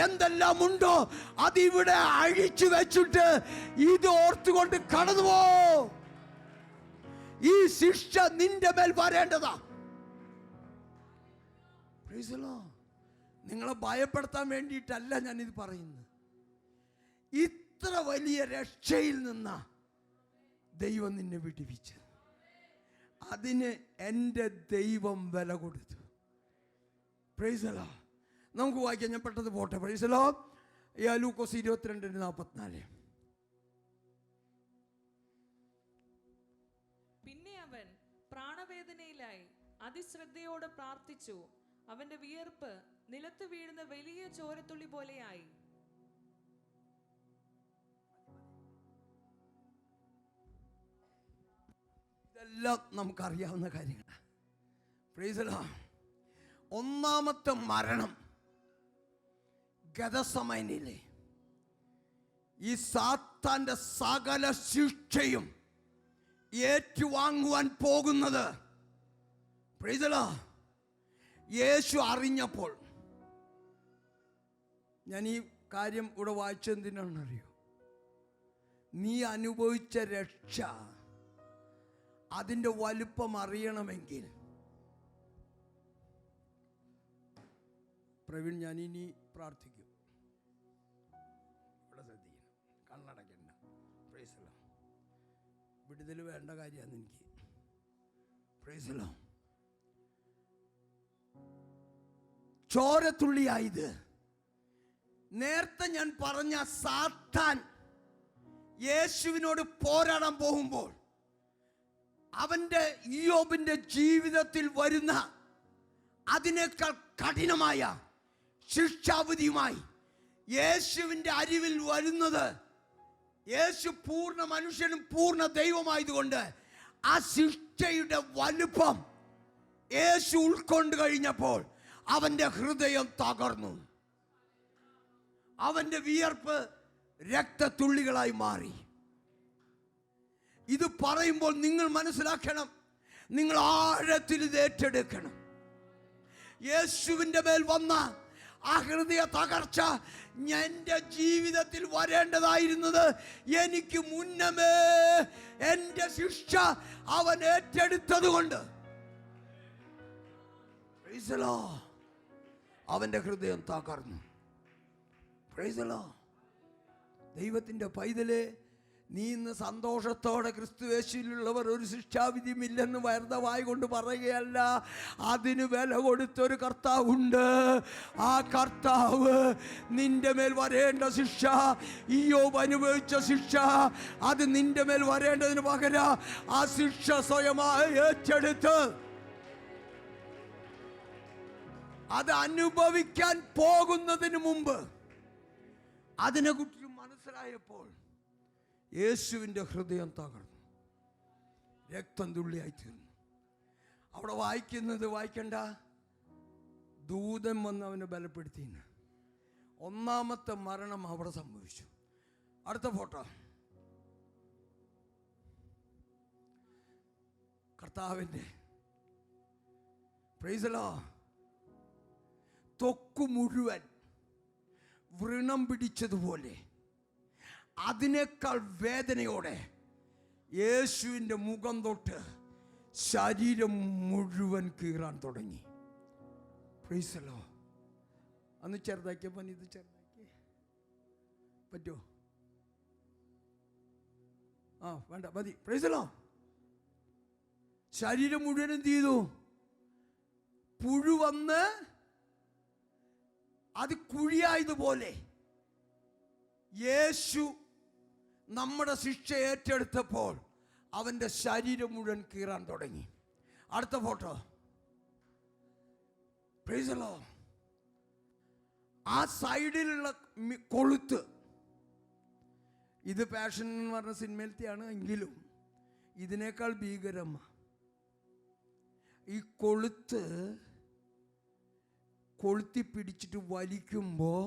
എന്തെല്ലാം ഉണ്ടോ അതിവിടെ അഴിച്ചു വെച്ചിട്ട് ഇത് ഓർത്തുകൊണ്ട് കടന്നുപോ. ഈ ശിക്ഷ നിന്റെ മേൽ വരേണ്ടതാ. നിങ്ങളെ ഭയപ്പെടുത്താൻ വേണ്ടിയിട്ടല്ല ഞാനിത് പറയുന്നത്. ഇത്ര വലിയ രക്ഷയിൽ നിന്ന ദൈവം നിന്നെ വിടുവിച്ചത്. അതിന് എൻ്റെ ദൈവം വില കൊടുത്തു. Praise the lord. നമുക്ക് വായിക്കാം, ഞാൻ പെട്ടെന്ന് പോട്ടെ. Praise the lord. ലൂക്കോസ് 22:44. പിന്നെ അവൻ പ്രാണവേദനയിലായി അതിശ്രദ്ധയോടെ പ്രാർത്ഥിച്ചു. അവന്റെ വിയർപ്പ് നിലത്ത് വീഴുന്ന വലിയ ചോരത്തുള്ളി പോലെയായി. ഇതെല്ലാം നമുക്കറിയാവുന്ന കാര്യങ്ങളാണ്. Price the Lord. ഒന്നാമത്തെ മരണം ഗെത്സമനിയിലെ ഈ സാത്താന്റെ സകല ശിക്ഷയും ഏറ്റുവാങ്ങുവാൻ പോകുന്നത് പ്രൈസ് ദി ലോർഡ് യേശു അറിഞ്ഞപ്പോൾ. ഞാൻ ഈ കാര്യം ഇവിടെ വായിച്ചെന്തിനാണെന്നറിയോ? നീ അനുഭവിച്ച രക്ഷ അതിൻ്റെ വലുപ്പം അറിയണമെങ്കിൽ പ്രവീൺ, ഞാൻ ഇനി പ്രാർത്ഥിക്കും. ഇവിടെ ശ്രദ്ധിക്കണം, കണ്ണടയ്ക്കണ്ട. Price the Lord. വിടുതൽ വേണ്ട കാര്യമാണ് എനിക്ക്. Price the Lord. ചോരത്തുള്ളിയായത് നേരത്തെ ഞാൻ പറഞ്ഞ സാത്താൻ യേശുവിനോട് പോരാടാൻ പോകുമ്പോൾ അവന്റെ ഇയ്യോബിന്റെ ജീവിതത്തിൽ വരുന്ന അതിനേക്കാൾ കഠിനമായ ശിക്ഷാവിധിയുമായി യേശുവിൻ്റെ അരിവിൽ വരുന്നത്, യേശു പൂർണ്ണ മനുഷ്യനും പൂർണ്ണ ദൈവമായതുകൊണ്ട് ആ ശിക്ഷയുടെ വലുപ്പം യേശു ഉൾക്കൊണ്ട് കഴിഞ്ഞപ്പോൾ അവൻ്റെ ഹൃദയം തകർന്നു. അവൻ്റെ വിയർപ്പ് രക്തത്തുള്ളികളായി മാറി. ഇത് പറയുമ്പോൾ നിങ്ങൾ മനസ്സിലാക്കണം, നിങ്ങൾ ആഴത്തിൽ ഇത് ഏറ്റെടുക്കണം. യേശുവിൻ്റെ മേൽ വന്ന ആ ഹൃദയ തകർച്ച എൻ്റെ ജീവിതത്തിൽ വരേണ്ടതായിരുന്നത് എനിക്ക് മുന്നമേ എൻ്റെ ശിക്ഷ അവൻ ഏറ്റെടുത്തത് കൊണ്ട് അവൻ്റെ ഹൃദയം തകർന്നു. Price the Lord. ദൈവത്തിൻ്റെ പൈതലേ, നീ ഇന്ന് സന്തോഷത്തോടെ ക്രിസ്തുയേശുവിലുള്ളവർ ഒരു ശിക്ഷാവിധിയും ഇല്ലെന്ന് വെറുതെ വായ കൊണ്ട് പറയുകയല്ല. അതിന് വില കൊടുത്തൊരു കർത്താവുണ്ട്. ആ കർത്താവ് നിന്റെ മേൽ വരേണ്ട ശിക്ഷ, ഇയ്യോബ് അനുഭവിച്ച ശിക്ഷ, അത് നിന്റെ മേൽ വരേണ്ടതിന് പകരം ആ ശിക്ഷ സ്വയമായി ഏറ്റെടുത്ത് അത് അനുഭവിക്കാൻ പോകുന്നതിന് മുമ്പ് അതിനെക്കുറിച്ച് മനസ്സിലായപ്പോൾ യേശുവിൻ്റെ ഹൃദയം തകർന്നു, രക്തം തുള്ളിയായി തീർന്നു. അവിടെ വായിക്കണ്ട, ദൂതൻ വന്ന് അവനെ ബലപ്പെടുത്തിന്ന്. ഒന്നാമത്തെ മരണം അവിടെ സംഭവിച്ചു. അടുത്ത ഫോട്ടോ. കർത്താവിൻ്റെ പ്രൈസ് ദി ലോർഡ്. ത്വക്ക് മുഴുവൻ വ്രണം പിടിച്ചതുപോലെ അതിനേക്കാൾ വേദനയോടെ യേശുവിൻ്റെ മുഖം തൊട്ട് ശരീരം മുഴുവൻ കീറാൻ തുടങ്ങി. Price the Lord. അന്ന് ചെറുതാക്കിയപ്പോൾ ഇത് ചെറുതാക്കി പറ്റുമോ? വേണ്ട, മതി. Price the Lord. ശരീരം മുഴുവൻ എന്ത് ചെയ്തു? പുഴു വന്ന് അത് കുഴിയായതുപോലെ യേശു നമ്മുടെ ശിക്ഷ ഏറ്റെടുത്തപ്പോൾ അവൻ്റെ ശരീരം മുഴുവൻ കീറാൻ തുടങ്ങി. അടുത്ത ഫോട്ടോ. Praise the Lord. ആ സൈഡിലുള്ള കൊളുത്ത്, ഇത് പാഷൻ എന്ന് പറഞ്ഞ സിനിമയിലത്തെയാണ് എങ്കിലും ഇതിനേക്കാൾ ഭീകരമാണ്. ഈ കൊളുത്തി പിടിച്ചിട്ട് വലിക്കുമ്പോൾ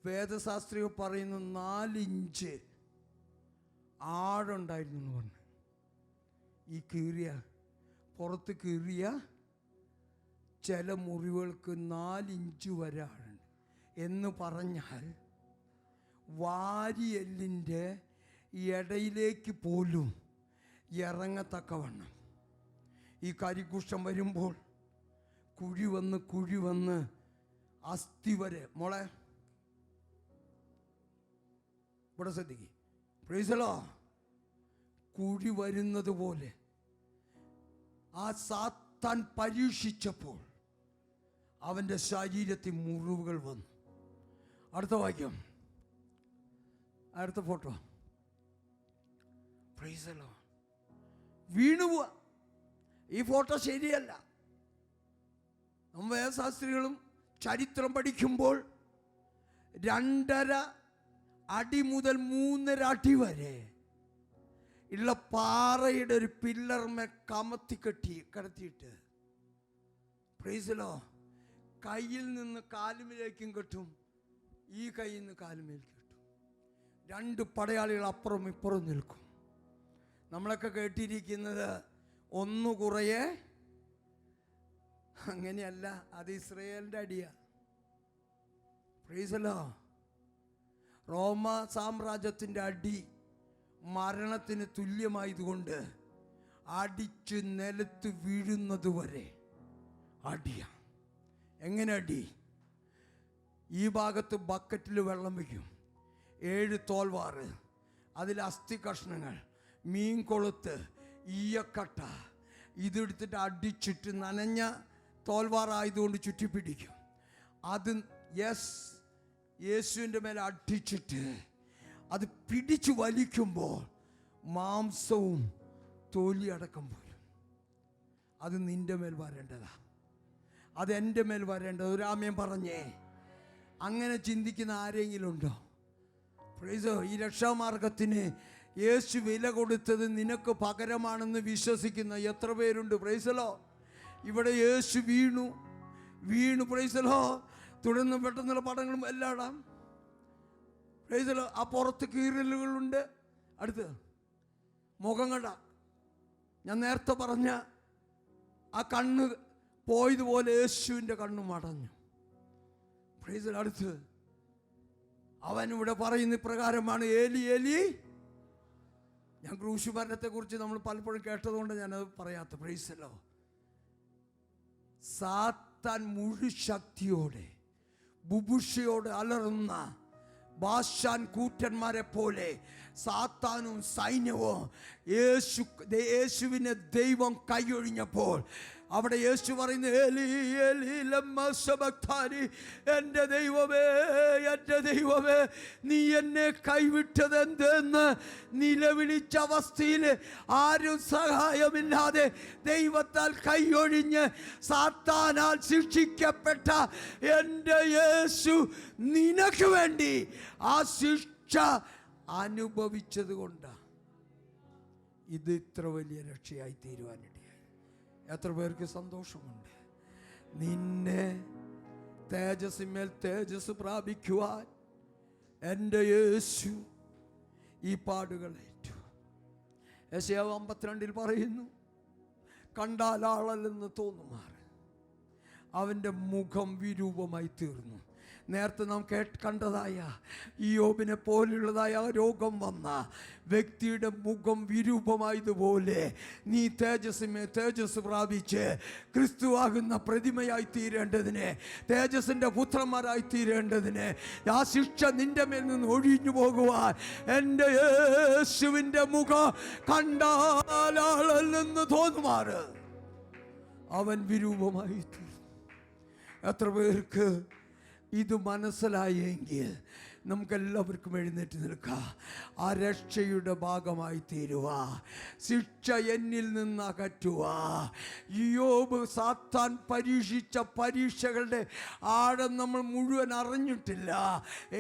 വേദശാസ്ത്രികൾ പറയുന്നു 4 ഇഞ്ച് ആഴുണ്ടായിരുന്നു എന്ന് പറഞ്ഞു. ഈ പുറത്ത് കീറിയ ചില മുറിവുകൾക്ക് 4 ഇഞ്ച് വരെ ആഴുണ്ട് എന്ന് പറഞ്ഞാൽ വാരിയെല്ലിൻ്റെ ഇടയിലേക്ക് പോലും ഇറങ്ങത്തക്കവണ്ണം ഈ കരിക്കുഷ്ഠം വരുമ്പോൾ കുഴി വന്ന് അസ്ഥി വരെ. മോളെ ഇവിടെ ശ്രദ്ധിക്കുക. Price the Lord. കുഴി വരുന്നത് പോലെ ആ സാത്താൻ പരീക്ഷിച്ചപ്പോൾ അവൻ്റെ ശരീരത്തിൽ മുറിവുകൾ വന്നു. അടുത്ത വാക്യം, അടുത്ത ഫോട്ടോ. Praise the lord. വീണുപോവാ. ഈ ഫോട്ടോ ശരിയല്ല. നമ്മൾ വേദശാസ്ത്രികളും ചരിത്രം പഠിക്കുമ്പോൾ 2.5 അടി മുതൽ 3.5 അടി വരെ ഉള്ള പാറയുടെ ഒരു പില്ലർമേ കിടത്തിയിട്ട് പ്രൈസ് ദി ലോർഡ് കയ്യിൽ നിന്ന് കാലുമിലേക്കും കെട്ടും, ഈ കയ്യിൽ നിന്ന് കാലുമേലേക്ക് കെട്ടും. 2 പടയാളികൾ അപ്പുറം ഇപ്പുറം നിൽക്കും. നമ്മളൊക്കെ കേട്ടിരിക്കുന്നത് ഒന്ന് കുറയെ, അങ്ങനെയല്ല, അത് ഇസ്രയേലിൻ്റെ അടിയാ. Price the Lord. റോമ സാമ്രാജ്യത്തിൻ്റെ അടി മരണത്തിന് തുല്യമായതുകൊണ്ട് അടിച്ച് നിലത്ത് വീഴുന്നത് വരെ അടിയാ. എങ്ങനെ അടി? ഈ ഭാഗത്ത് ബക്കറ്റിൽ വെള്ളം വയ്ക്കും, 7 തോൽവാറ്, അതിൽ അസ്ഥി കഷ്ണങ്ങൾ, മീൻ കൊളുത്ത്, ഈയക്കട്ട, ഇതെടുത്തിട്ട് അടിച്ചിട്ട് നനഞ്ഞ തോൽവാറായതുകൊണ്ട് ചുറ്റിപ്പിടിക്കും. അത് യേശുവിൻ്റെ മേലെ അടിച്ചിട്ട് അത് പിടിച്ചു വലിക്കുമ്പോൾ മാംസവും തൊലി അടക്കം പോരും. അത് നിന്റെ മേൽ വരേണ്ടതാ, അത് എൻ്റെ മേൽ വരേണ്ടത്. ഒരു ആമേൻ പറഞ്ഞേ. അങ്ങനെ ചിന്തിക്കുന്ന ആരെങ്കിലും ഉണ്ടോ? പ്രൈസ്. ഈ രക്ഷാമാർഗത്തിന് യേശു വില കൊടുത്തത് നിനക്ക് പകരമാണെന്ന് വിശ്വസിക്കുന്ന എത്ര പേരുണ്ട്? പ്രൈസലോ. ഇവിടെ യേശു വീണു. പ്രൈസലോ. തുടർന്ന് പെട്ടെന്നുള്ള പടങ്ങളും എല്ലാം ഇടാം. പ്രൈസലോ. ആ പുറത്ത് കീറലുകളുണ്ട്. അടുത്ത് മുഖം കണ്ട, ഞാൻ നേരത്തെ പറഞ്ഞ ആ കണ്ണ് പോയതുപോലെ യേശുവിൻ്റെ കണ്ണ് മടഞ്ഞു. പ്രൈസലോ. അടുത്ത് അവൻ ഇവിടെ പറയുന്ന ഇപ്രകാരമാണ്, ഏലി ഏലി. ഞാൻ ക്രൂശുമരണത്തെക്കുറിച്ച് നമ്മൾ പലപ്പോഴും കേട്ടതുകൊണ്ട് ഞാനത് പറയാത്ത. പ്രൈസലോ. സാത്താൻ മുഴുശക്തിയോടെ ബുബുഷയോട് അലറുന്ന ബാഷാൻ കൂറ്റന്മാരെ പോലെ സാത്താനും സൈന്യവും യേശുവിനെ ദൈവം കൈയൊഴിഞ്ഞപ്പോൾ അവിടെ യേശു പറയുന്നു, ഏലി ഏലി ലമ്മ സബക്താനി, എൻ്റെ ദൈവമേ എൻ്റെ ദൈവമേ നീ എന്നെ കൈവിട്ടത് എന്തെന്ന് നിലവിളിച്ച അവസ്ഥയിൽ ആരും സഹായമില്ലാതെ ദൈവത്താൽ കൈയൊഴിഞ്ഞ് സാത്താനാൽ ശിക്ഷിക്കപ്പെട്ട എൻ്റെ യേശു നിനക്ക് വേണ്ടി ആ ശിക്ഷ അനുഭവിച്ചത് കൊണ്ടാണ് ഇത് ഇത്ര വലിയ രക്ഷയായി തീരുവാനിടയായി. എത്ര പേർക്ക് സന്തോഷമുണ്ട്? നിന്നെ തേജസ്സിന്മേൽ തേജസ് പ്രാപിക്കുവാൻ എൻ്റെ യേശു ഈ പാടുകളേറ്റു. യെശയ്യാ 52 പറയുന്നു, കണ്ടാൽ ആളല്ലെന്ന് തോന്നുമാറ് അവൻ്റെ മുഖം വിരൂപമായി തീർന്നു. നേരത്തെ നാം കണ്ടതായ ഇയ്യോബിനെ പോലുള്ളതായ ആ രോഗം വന്ന വ്യക്തിയുടെ മുഖം വിരൂപമായതുപോലെ നീ തേജസ് പ്രാപിച്ച് ക്രിസ്തുവാകുന്ന പ്രതിമയായി തീരേണ്ടതിന്, തേജസ്സിൻ്റെ പുത്രന്മാരായി തീരേണ്ടതിന്, ആ ശിക്ഷ നിന്റെ മേൽ നിന്ന് ഒഴിഞ്ഞു പോകുവാൻ എൻ്റെ യേശുവിൻ്റെ മുഖം കണ്ടാലാളല്ലെന്ന് തോന്നുമാറ് അവൻ വിരൂപമായി തീർന്നു. എത്ര പേർക്ക് ഇത് മനസ്സിലായെങ്കിൽ നമുക്കെല്ലാവർക്കും എഴുന്നേറ്റ് നിൽക്കാം. ആ രക്ഷയുടെ ഭാഗമായി തീരുക, ശിക്ഷ എന്നിൽ നിന്ന് അകറ്റുക. ഇയ്യോബ് സാത്താൻ പരീക്ഷിച്ച പരീക്ഷകളുടെ ആഴം നമ്മൾ മുഴുവൻ അറിഞ്ഞിട്ടില്ല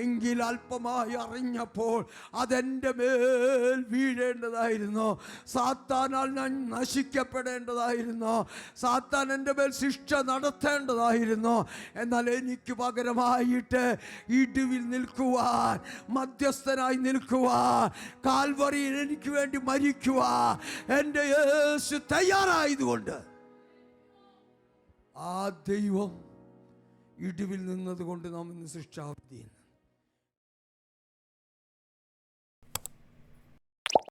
എങ്കിൽ അല്പമായി അറിഞ്ഞപ്പോൾ അതെൻ്റെ മേൽ വീഴേണ്ടതായിരുന്നു. സാത്താനാൽ ഞാൻ നശിക്കപ്പെടേണ്ടതായിരുന്നു. സാത്താൻ എൻ്റെ മേൽ ശിക്ഷ നടത്തേണ്ടതായിരുന്നു. എന്നാൽ എനിക്ക് പകരമായിട്ട് ഇടിവിൽ നിൽക്കുക, മധ്യസ്ഥനായി നിൽക്കുവാൻ, കാൽവറിയിൽ എനിക്ക് വേണ്ടി മരിക്കുവാൻ എൻ്റെ യേശു തയ്യാറായതുകൊണ്ട് ആ ദൈവം ഇടിവിൽ നിന്നതുകൊണ്ട് നാം ഇന്ന് ശിക്ഷാവിധിയാണ്.